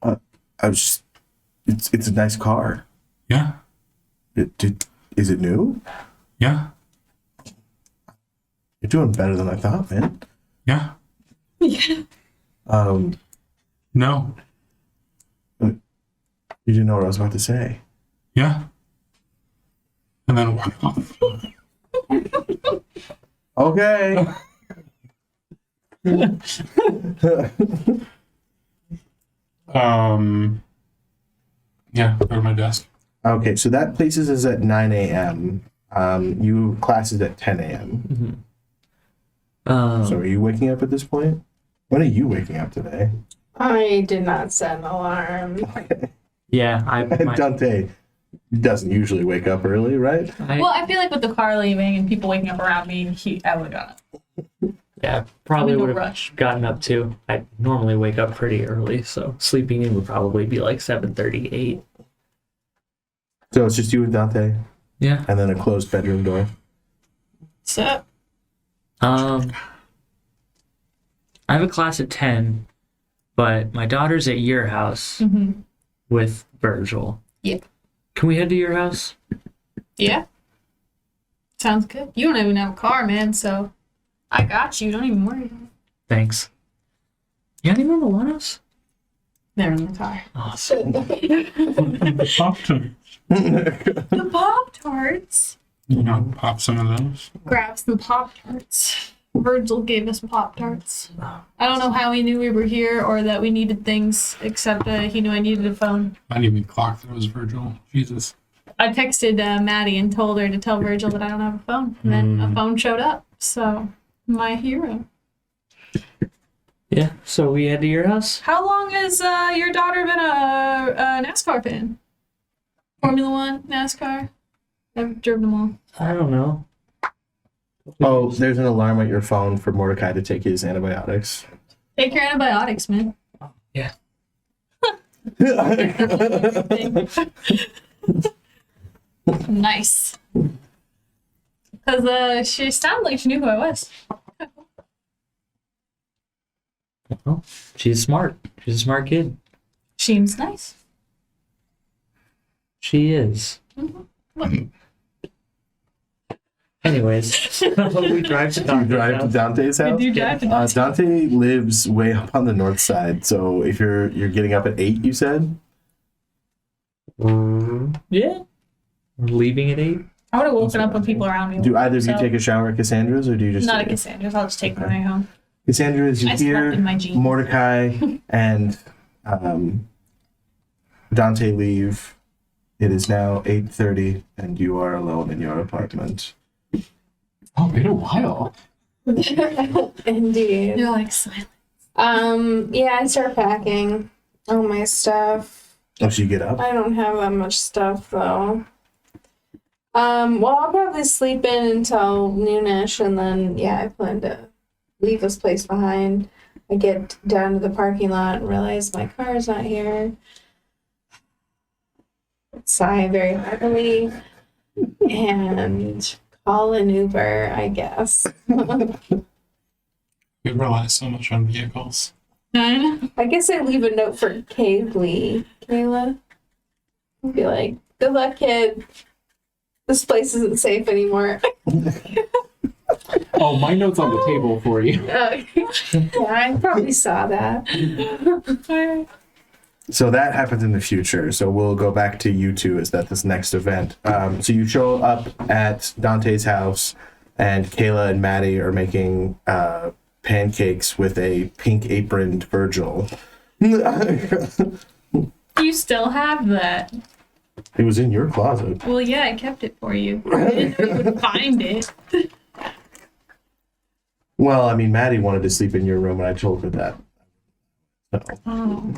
I was just, it's a nice car. yeah, Is it new? yeah, You're doing better than I thought, man. yeah. No, You didn't know what I was about to say. yeah. And then walk off. Okay. Yeah, go to my desk. Okay, so that places us at 9 a.m. You class is at 10 a.m. So are you waking up at this point? When are you waking up today? I did not set an alarm. Yeah, Dante doesn't usually wake up early, right? Well, I feel like with the car leaving and people waking up around me, I would have got up. yeah, probably No would have rush. gotten up too. I normally wake up pretty early, so sleeping in would probably be like 7:30, 8. So it's just you and Dante, Yeah. and then a closed bedroom door. So, I have a class at 10, but my daughter's at your house with Virgil. Yeah. Can we head to your house? yeah. Sounds good. You don't even have a car, man, so I got you. Don't even worry about it. Thanks. You got any more Milanos? They're in the car. Awesome. Pop to, The Pop-Tarts. pop some of those. Grab some Pop-Tarts. Virgil gave us Pop-Tarts. I don't know how he knew we were here or that we needed things, except he knew I needed a phone. I didn't even clock that it was Virgil. Jesus. I texted Maddie and told her to tell Virgil that I don't have a phone. And then a phone showed up. So, my hero. Yeah. So we head to your house. How long has your daughter been a NASCAR fan? Formula One, NASCAR. I've driven them all. I don't know. Oh, there's an alarm at your phone for Mordecai to take his antibiotics. Take your antibiotics, man. Yeah. Nice. Because she sounded like she knew who I was. Well, she's smart. She's a smart kid. Seems nice. She is. Anyways, we drive to You Dante's drive to house. Dante's house? Do you drive to Dante lives way up on the north side, so if you're getting up at 8, you said? Yeah. We're leaving at 8. I would have woken up when people around me. Do either of you So- take a shower at Cassandra's, or do you just... Not at Cassandra's. I'll just take my way home. Cassandra's, you I hear slept in my jeans. Mordecai and Dante leave. It is now 8:30, and you are alone in your apartment. Oh, been a while. Indeed. You're like silent. Yeah, I start packing all my stuff. Oh, so you get up? I don't have that much stuff though. Well, I'll probably sleep in until noonish, and then I plan to leave this place behind. I get down to the parking lot and realize my car is not here. Sigh very heavily and call an Uber, I guess. We rely so much on vehicles. I guess I leave a note for Kaylee. Kayla. I'll be like, good luck, kid. This place isn't safe anymore. Oh, my note's on the table for you. Yeah, I probably saw that. So that happens in the future. So we'll go back to you two as that this next event. So you show up at Dante's house, and Kayla and Maddie are making pancakes with a pink aproned Virgil. You still have that. It was in your closet. Well, yeah, I kept it for you. I didn't know you would find it. Well, I mean, Maddie wanted to sleep in your room, and I told her that. So. Oh.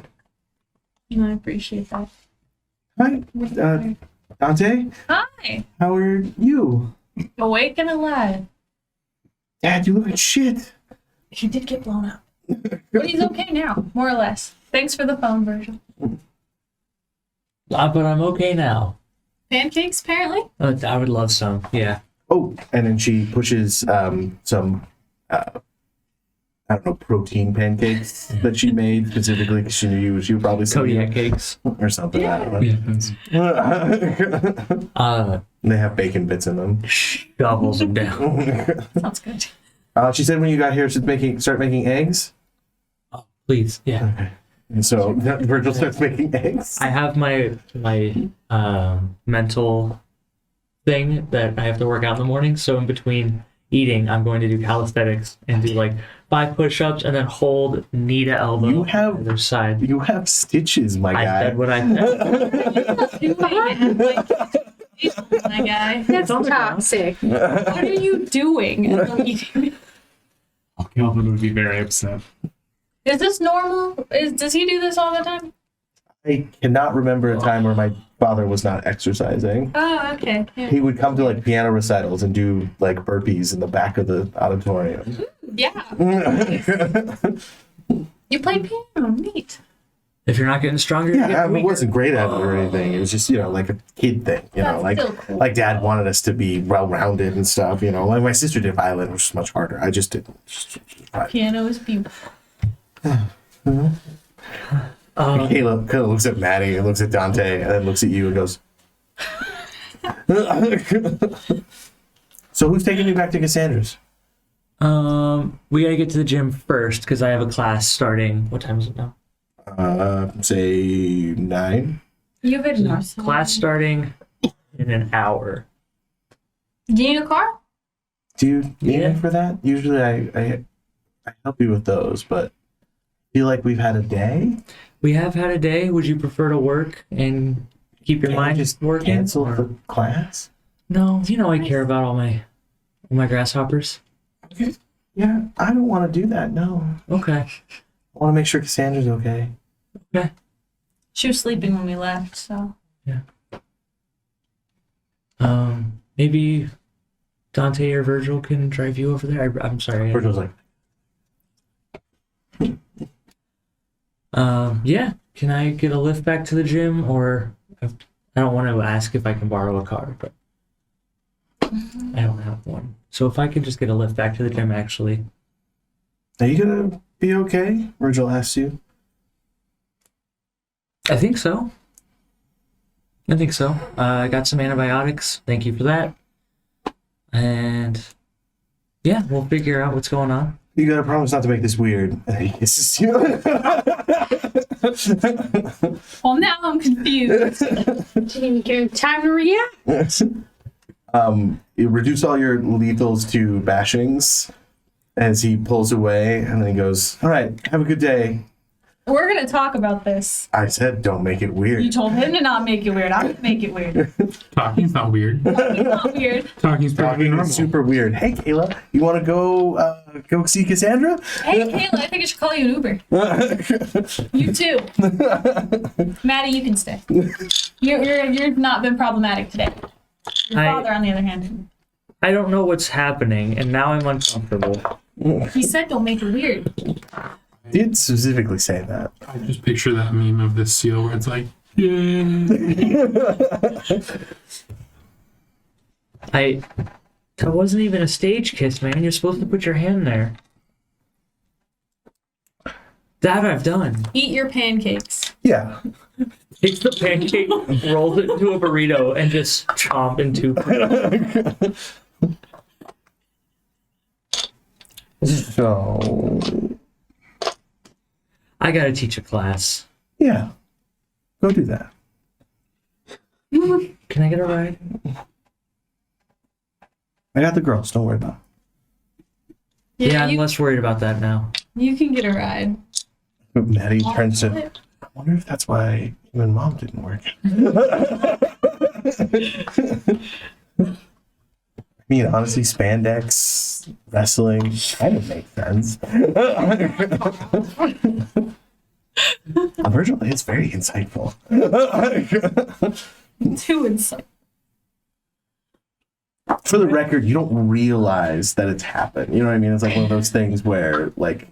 I appreciate that. Hi, Dante. Hi. How are you? Awake and alive. Dad, you look like shit. He did get blown up. But he's okay now, more or less. Thanks for the phone version. But I'm okay now. Pancakes, apparently? I would love some. Yeah. Oh, and then she pushes some, I don't know, protein pancakes that she made specifically because she knew you would probably Kodiak cakes. or something. I don't know. Yeah, They have bacon bits in them. Gobbles them down. Sounds good. She said when you got here, she'd start making eggs. Oh, please. Yeah. And so Virgil starts making eggs. I have my mental thing that I have to work out in the morning. So in between eating, I'm going to do calisthenics and do like 5 push-ups and then hold knee to elbow You have- on the other side. You have stitches, my I guy. said what I said. My guy. That's toxic. What are you doing? Oh, Calvin would be very upset. Is this normal? Does he do this all the time? I cannot remember a time where my father was not exercising. Oh, okay. Yeah. He would come to like piano recitals and do like burpees in the back of the auditorium. Yeah. You play piano. Neat. If you're not getting stronger, you're Yeah, getting I mean, it weaker. wasn't great at it or anything. It was just, like a kid thing, That's like still cool. like Dad wanted us to be well-rounded and stuff, Like my sister did violin, which was much harder. I just didn't. Piano is beautiful. Caleb kind of looks at Maddie and looks at Dante and then looks at you and goes. So who's taking me back to Cassandra's? We gotta get to the gym first because I have a class starting. What time is it now? Say 9. You've been Class starting in an hour. Do you need a car? Do you need Yeah. me for that? Usually I help you with those, but I feel like we've had a day. We have had a day. Would you prefer to work and keep your Can I mind just working? cancel or- the class? No, I care about all my grasshoppers. Yeah, I don't want to do that. No, Okay. I want to make sure Cassandra's okay. Okay. She was sleeping when we left, so. Maybe Dante or Virgil can drive you over there. I'm sorry. Virgil's like, Yeah. Can I get a lift back to the gym, or I don't want to ask if I can borrow a car, but I don't have one. So if I could just get a lift back to the gym, actually. are you gonna be okay? Virgil asks you. I think so. I got some antibiotics. Thank you for that. And yeah, we'll figure out what's going on. You gotta promise not to make this weird. And he kisses you. Well, now I'm confused. Didn't give him time to react. You reduce all your lethals to bashings as he pulls away, and then he goes, "All right, have a good day." We're gonna talk about this. I said, "Don't make it weird." You told him to not make it weird. I'm gonna make it weird. Talking's not weird. It's not weird. Talking's perfectly Talking normal. is super weird. Hey, Kayla, you want to go see Cassandra? Hey, Kayla, I think I should call you an Uber. You too. Maddie, you can stay. You're not been problematic today. Your father, on the other hand, I don't know what's happening, and now I'm uncomfortable. he said don't make it weird. Did specifically say that. I just picture that meme of this seal where it's like, yeah. That wasn't even a stage kiss, man. You're supposed to put your hand there. That I've done. Eat your pancakes. Yeah. Takes the pancake, rolls it into a burrito, and just chomp into. So, I gotta teach a class. yeah. Go do that. Can I get a ride? I got the girls. Don't worry about Yeah, I'm you, less worried about that now. you can get a ride. it. Maddie turns to, I wonder if that's why you and Mom didn't work. I mean, honestly, spandex, wrestling, kind of makes sense. Virgil is very insightful. Too inside. For the record, you don't realize that it's happened. You know what I mean? It's like one of those things where, like,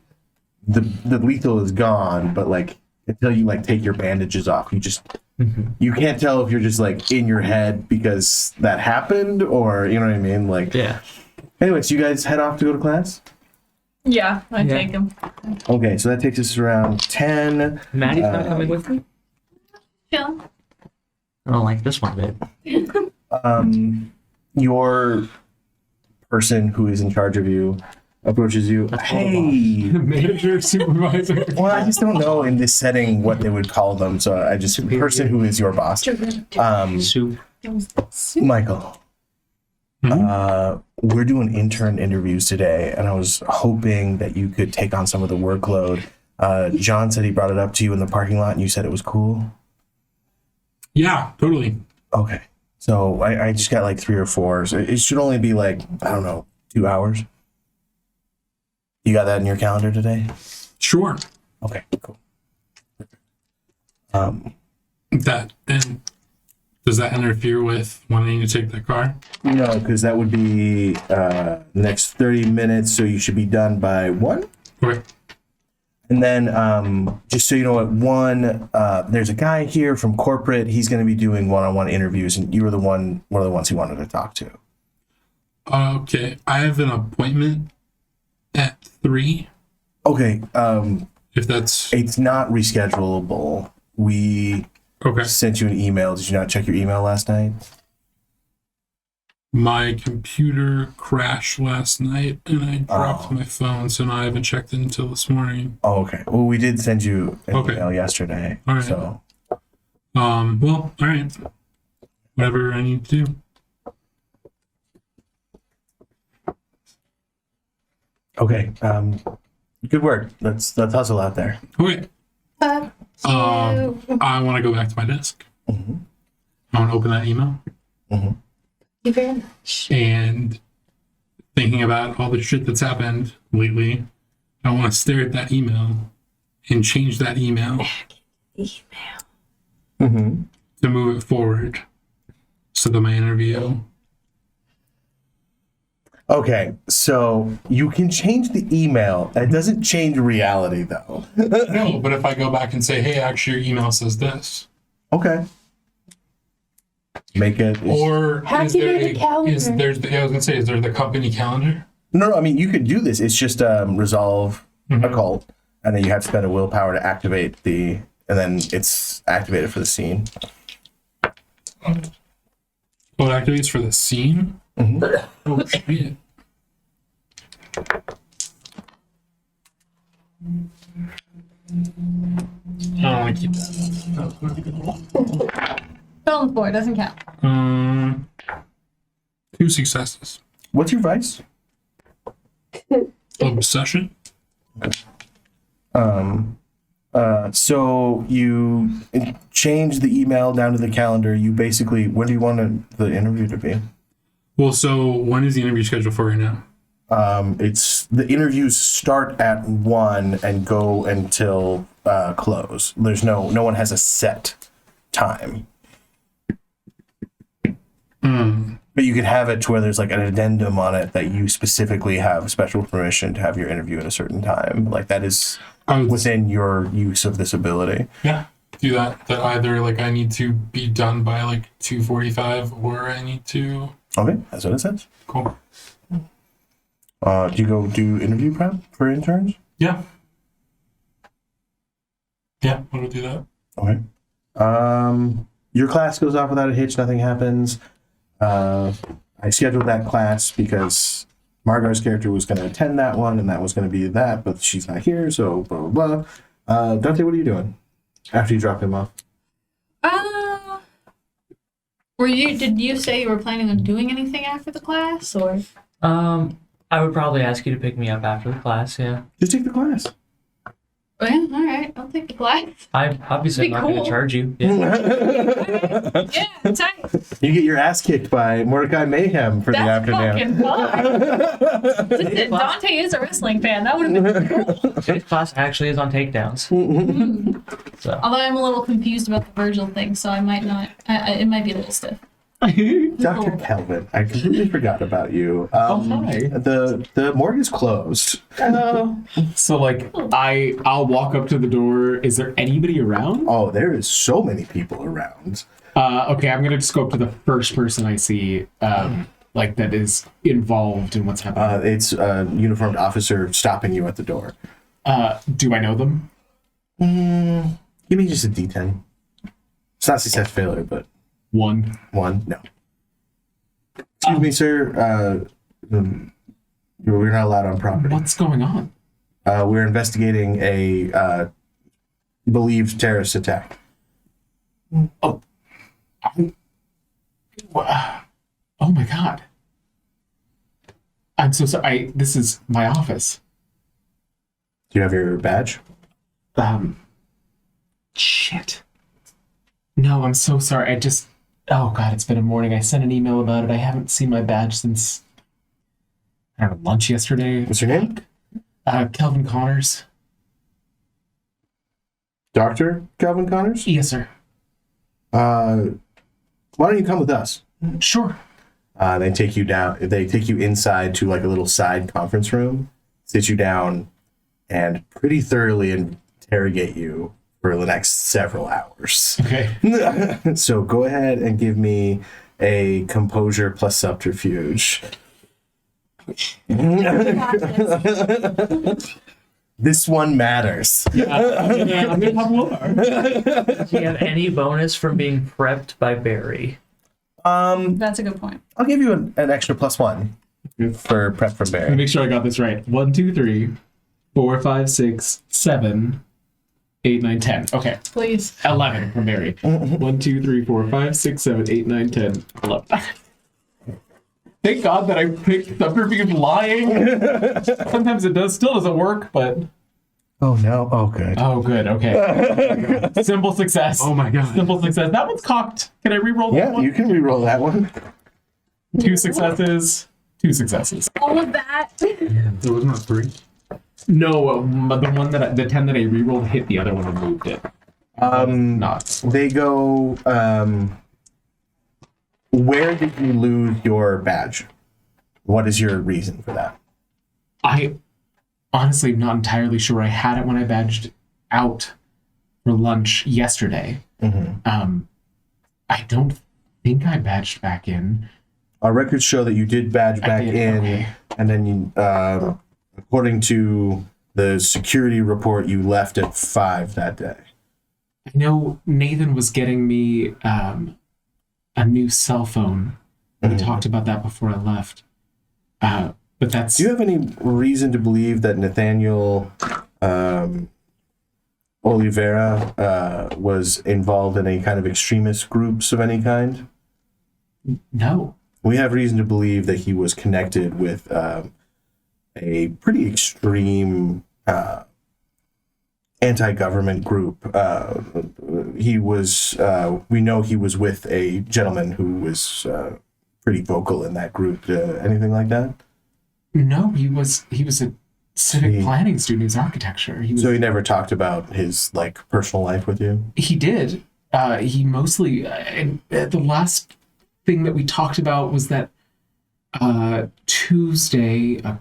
the lethal is gone, but, like, until you, like, take your bandages off, you just... You can't tell if you're just, like, in your head because that happened, or, you know what I mean? Like, Yeah. anyways, you guys head off to go to class? Yeah, I Yeah. take him. Okay, so that takes us around 10. Maddie's not coming with me? Chill. I don't like this one bit. Your person who is in charge of you approaches you. Hey! Manager, supervisor. Well, I just don't know in this setting what they would call them, so I just person who is your boss. Soup. Michael, we're doing intern interviews today, and I was hoping that you could take on some of the workload. John said he brought it up to you in the parking lot, and you said it was cool. Yeah, totally. Okay, so I just got like 3 or 4. So it should only be like, I don't know, 2 hours. You got that in your calendar today? Sure. Okay, cool. That then does that interfere with wanting to take that car? No, because that would be the next 30 minutes, so you should be done by 1. Okay. And then, just so you know, at 1, there's a guy here from corporate. He's going to be doing one-on-one interviews, and you were one of the ones he wanted to talk to. Okay. I have an appointment at 3. Okay, If that's it's not reschedulable. We okay. sent you an email. Did you not check your email last night? My computer crashed last night and I dropped my phone, so now I haven't checked it until this morning. Oh, okay. Well, we did send you an Okay. email yesterday. All right. So, Well, all right. Whatever I need to do. okay. Good work. Let's hustle out there. Okay. I want to go back to my desk. Mhm. I want to open that email Mhm. Thank you very much. and thinking about all the shit that's happened lately, I want to stare at that email and change that email Mm-hmm. to move it forward so that my interview. Okay, so you can change the email. It doesn't change reality, though. No, but if I go back and say, hey, actually, your email says this. Okay. Make it. Or is there Activate the calendar. is there the company calendar? No, I mean, you could do this. It's just resolve a cult, and then you have to spend a willpower to activate and then it's activated for the scene. Oh, it activates for the scene? Mhm. Oh, shit. I don't want to keep that. Film 4 doesn't count. 2 successes. What's your vice? Obsession? So you change the email down to the calendar. You basically, when do you want the interview to be? Well, so when is the interview scheduled for right now? It's the interviews start at 1 and go until close. There's no one has a set time. But you could have it to where there's like an addendum on it that you specifically have special permission to have your interview at a certain time. Like that is within your use of this ability. Yeah, do that. That either like I need to be done by like 2:45 or I need to. Okay, that's what it says. Cool. Do you go do interview prep for interns? Yeah. Yeah, I'm gonna do that. Okay. Your class goes off without a hitch. Nothing happens. I scheduled that class because Margar's character was going to attend that one, and that was going to be that, but she's not here, so blah, blah, blah. Dante, what are you doing after you dropped him off? Did you say you were planning on doing anything after the class, or? I would probably ask you to pick me up after the class. Yeah. Just take the class. Oh, yeah, all right, I'll take the class. I obviously Be am not going cool. to charge you. Yeah. Yeah, tight. You get your ass kicked by Mordechai Mayhem for That's the afternoon. fucking fun. Listen, Dante is a wrestling fan. That would have been cool. Today's class actually is on takedowns. So Although I'm a little confused about the Virgil thing, so I might not. It might be a little stiff. Dr. Kelvin, I completely forgot about you. hi. The morgue is closed. Oh, So like I'll walk up to the door. Is there anybody around? Oh, there is so many people around. Okay, I'm gonna just go up to the first person I see, like that is involved in what's happening. It's a uniformed officer stopping you at the door. Do I know them? Give me just a D10. It's not success failure, but One. no. Excuse me, sir. We're not allowed on property. What's going on? We're investigating a believed terrorist attack. Oh my god. I'm so sorry. This is my office. Do you have your badge? Shit. No, I'm so sorry. Oh god, it's been a morning. I sent an email about it. I haven't seen my badge since, I don't know, lunch yesterday. What's your name? Kelvin Connors. Dr. Calvin Connors? Yes, sir. Why don't you come with us? Sure. They take you down. They take you inside to like a little side conference room, sit you down, and pretty thoroughly interrogate you for the next several hours. Okay. So go ahead and give me a composure plus subterfuge. This one matters. I'm gonna pop one. do you have any bonus from being prepped by Barry? That's a good point. I'll give you an extra +1 for prep from Let me Barry. make sure I got this right. 1, 2, 3, 4, 5, 6, 7, 8, 9, 10. Okay. Please. 11 from Mary. 1, 2, 3, 4, 5, 6, 7, 8, 9, 10, 11. Thank God that I picked subterfuge lying. Sometimes it still doesn't work, but Oh no! Oh good. oh, good. Okay. Simple success. Oh my god. Simple success. That one's cocked. Can I re-roll that Yeah, one? you can re-roll that one. 2 successes, 2 successes. All of that. There was not 3. No, but the 10 that I rerolled hit the other one and moved it. Not. They go, where did you lose your badge? What is your reason for that? I honestly am not entirely sure. I had it when I badged out for lunch yesterday. I don't think I badged back in. Our records show that you did badge back in, okay. and then you, according to the security report, you left at 5 that day. I know Nathan was getting me a new cell phone. We talked about that before I left. But that's... Do you have any reason to believe that Nathaniel Oliveira was involved in any kind of extremist groups of any kind? No. We have reason to believe that he was connected with a pretty extreme anti-government group. He was, we know he was with a gentleman who was pretty vocal in that group. Anything like that? No, he was a civic planning student. He was architecture. So he never talked about his like personal life with you? He did. He mostly, the last thing that we talked about was that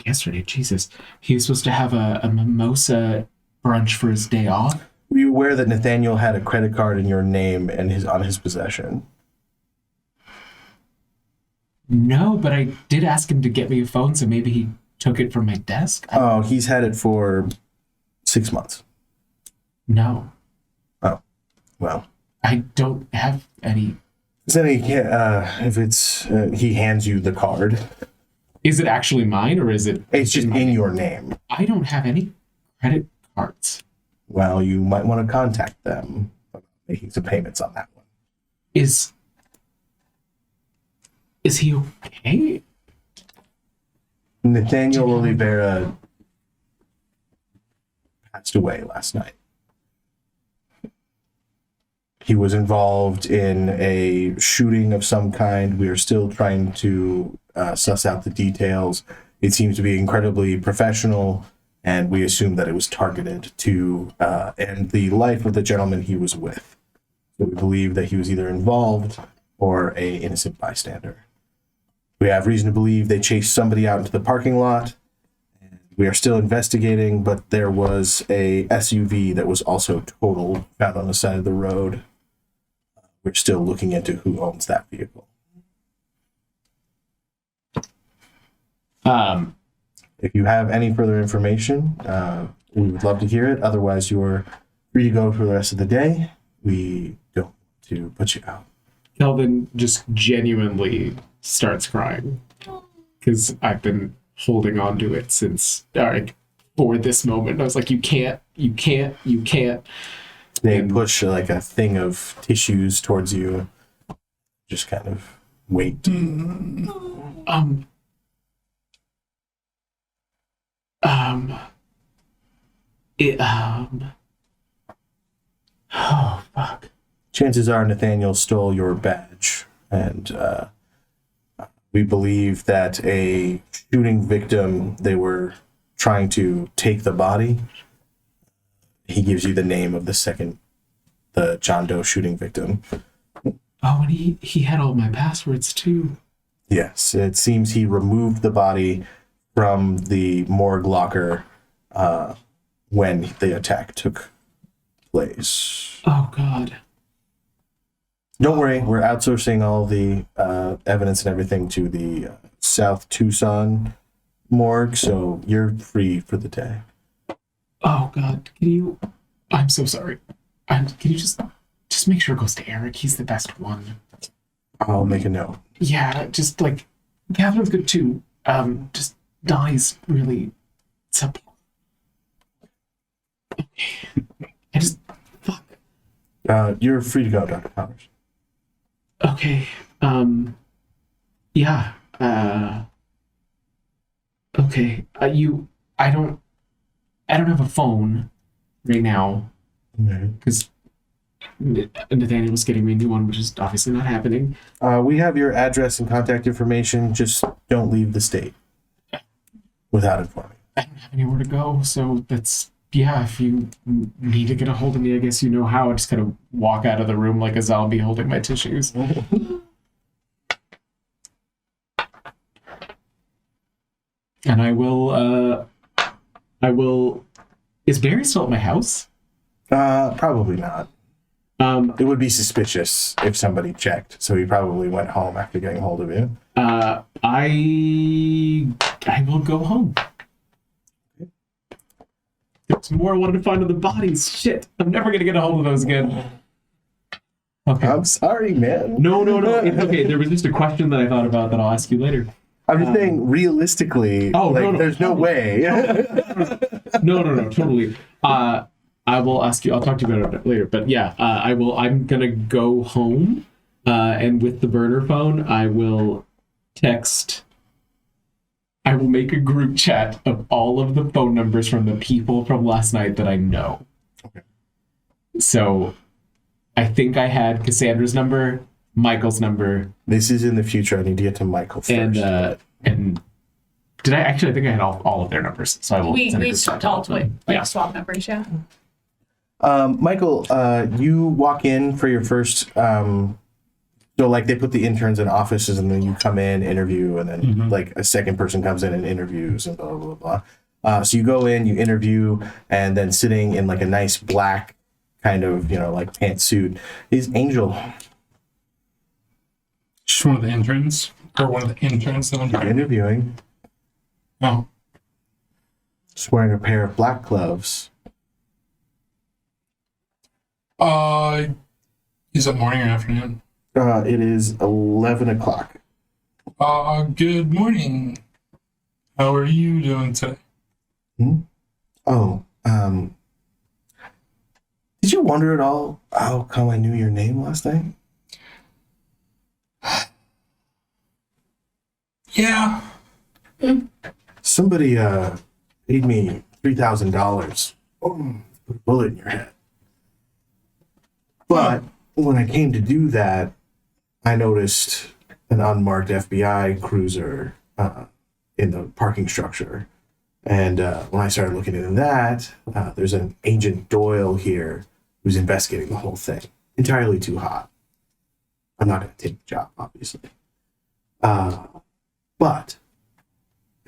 yesterday, Jesus, he was supposed to have a mimosa brunch for his day off. Were you aware that Nathaniel had a credit card in your name and on his possession? No, but I did ask him to get me a phone, so maybe he took it from my desk. Oh, he's had it for 6 months. No. Oh, well. I don't have any. Then if it's he hands you the card. Is it actually mine, or is it? It's just in your name. I don't have any credit cards. Well, you might want to contact them about making some payments on that one. Is he okay? Nathaniel Oliveira passed away last night. He was involved in a shooting of some kind. We are still trying to suss out the details. It seems to be incredibly professional, and we assume that it was targeted to end the life of the gentleman he was with. So we believe that he was either involved or an innocent bystander. We have reason to believe they chased somebody out into the parking lot. We are still investigating, but there was a SUV that was also totaled, found on the side of the road. We're still looking into who owns that vehicle. If you have any further information, we would love to hear it. Otherwise, you're free to go for the rest of the day. We don't want to put you out. Kelvin just genuinely starts crying because I've been holding on to it since for this moment. I was like, you can't. They push like a thing of tissues towards you. Just kind of wait. Oh fuck. Chances are Nathaniel stole your badge, and we believe that a shooting victim, they were trying to take the body. He gives you the name of the John Doe shooting victim. Oh, and he had all my passwords too. Yes, it seems he removed the body from the morgue locker when the attack took place. Oh God. Don't worry, we're outsourcing all the evidence and everything to the South Tucson morgue, so you're free for the day. Oh God, I'm so sorry. Can you just make sure it goes to Eric? He's the best one. I'll make a note. Yeah, just like Catherine's good too. Just Donnie's really simple. Fuck. You're free to go, Dr. Powers. Okay. Yeah. Okay. I don't have a phone right now because Nathaniel was getting me a new one, which is obviously not happening. We have your address and contact information. Just don't leave the state without informing. I don't have anywhere to go, so that's yeah. If you need to get a hold of me, I guess you know how. I just kind of walk out of the room like a zombie, holding my tissues. And I will. Is Barry still at my house? Probably not. Um, It would be suspicious if somebody checked, so he probably went home after getting hold of you. I will go home. There's more I wanted to find on the bodies. Shit, I'm never gonna get a hold of those again. Okay. I'm sorry, man. No. It's okay. There was just a question that I thought about that I'll ask you later. I'm just saying, realistically, Oh, like, no, there's no way. No, totally. I will ask you. I'll talk to you about it later. But yeah, I will. I'm gonna go home, and with the burner phone, I will text. I will make a group chat of all of the phone numbers from the people from last night that I know. Okay. So, I think I had Cassandra's number, Michael's number, This is in the future. I need to get to Michael first. and did I actually? I think I had all of their numbers. So I will. We send a group chat to all of them. Yeah. swap numbers, yeah. Michael, you walk in for your first. So like they put the interns in offices, and then you come in, interview, and then like a second person comes in and interviews, and blah blah blah. So you go in, you interview, and then sitting in like a nice black kind of like pantsuit is Angel. She's one of the interns, or one of the interns that I'm Interviewing, Oh, just wearing a pair of black gloves. is it morning or afternoon? It is 11 o'clock. Good morning. How are you doing today? Oh, did you wonder at all how come I knew your name last night? Yeah. Somebody paid me $3,000. Put a bullet in your head. But when I came to do that, I noticed an unmarked FBI cruiser in the parking structure. And when I started looking into that, there's an Agent Doyle here who's investigating the whole thing. Entirely too hot. I'm not going to take the job, obviously. But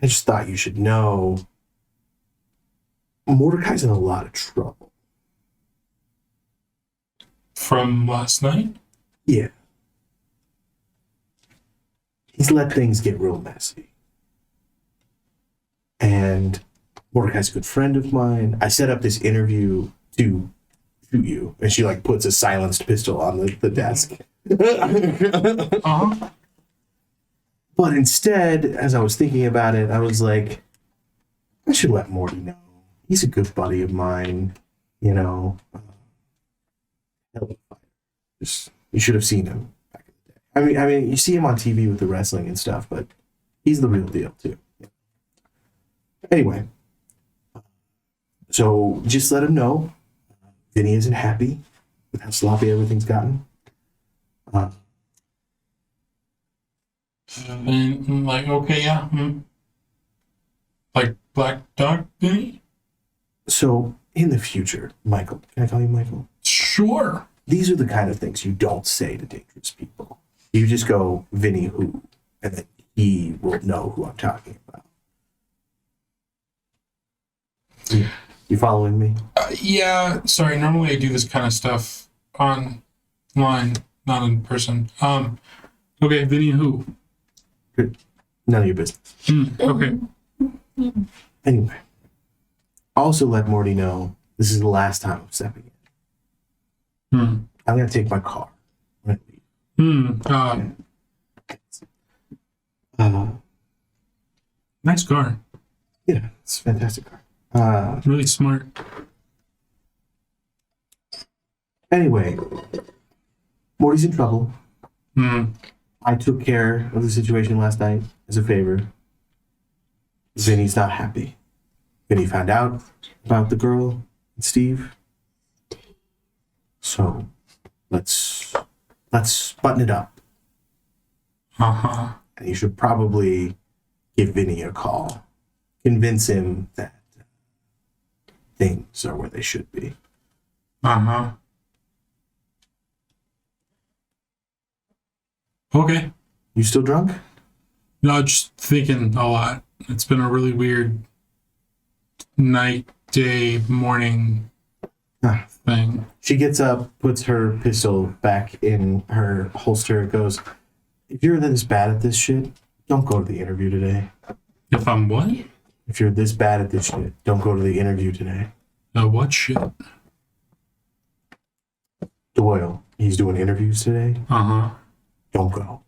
I just thought you should know Mordecai's in a lot of trouble. From last night? Yeah. He's let things get real messy. And Mordecai's a good friend of mine. I set up this interview to shoot you. And she like puts a silenced pistol on the desk. Uh-huh. But instead, as I was thinking about it, I was like, I should let Morty know. He's a good buddy of mine, Just, you should have seen him back in the day. I mean, you see him on TV with the wrestling and stuff, but he's the real deal too. Anyway, so just let him know. Vinny isn't happy with how sloppy everything's gotten. And like, okay, yeah. Like Black Dog Benny? So in the future, Michael, can I call you Michael? Sure. These are the kind of things you don't say to dangerous people. You just go, Vinny who, and then he will know who I'm talking about. You following me? Yeah, sorry, normally I do this kind of stuff online, not in person. Okay, Vinny who? Good. None of your business. Okay. Anyway, also let Morty know this is the last time I'm stepping in. I'm going to take my car. I'm gonna leave. Nice car. Yeah, it's a fantastic car. Really smart. Anyway, Morty's in trouble. Hmm. I took care of the situation last night as a favor. Vinny's not happy. Vinny found out about the girl and Steve. So let's button it up. Uh-huh. And you should probably give Vinny a call. Convince him that things are where they should be. Uh-huh. Okay. You still drunk? No, just thinking a lot. It's been a really weird night, day, morning Ah. thing. She gets up, puts her pistol back in her holster, goes, if you're this bad at this shit, don't go to the interview today. If I'm what? If you're this bad at this shit, don't go to the interview today. What shit? Doyle, he's doing interviews today. Uh-huh. Don't go.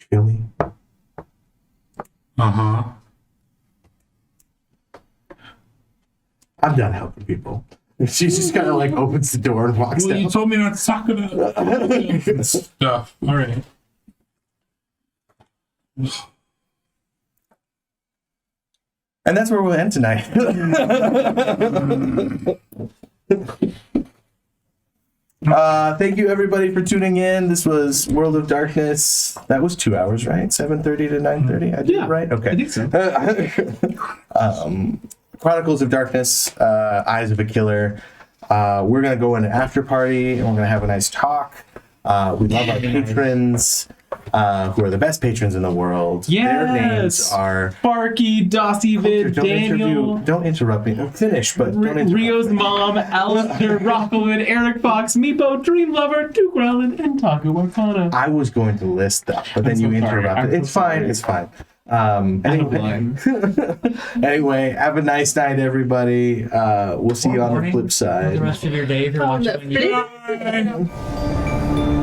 You feel me? Uh-huh. I'm done helping people. She just kind of like opens the door and walks Well, you out. told me not to talk about stuff. All right. And that's where we'll end tonight. Thank you everybody for tuning in. This was World of Darkness. That was 2 hours, right? 7:30 to 9:30. I did it right? Okay. I think so. Chronicles of Darkness, Eyes of a Killer. We're gonna go in an after party and we're gonna have a nice talk. We love our patrons, who are the best patrons in the world. Their names Yes! are Sparky, Dossivid, Daniel, Don't interrupt me. Finish, but don't interrupt Rio's me. mom, Alistair, Rockelman, Eric Fox, Meepo, Dream Lover, Duke Ryland, and Taco Arcana. I was going to list them, but then I'm you so sorry. interrupted. I'm It's so fine. sorry. It's fine. Anyway, have a nice night, everybody. We'll see you on the morning. flip The side. rest of your day if you're On the watching. flip.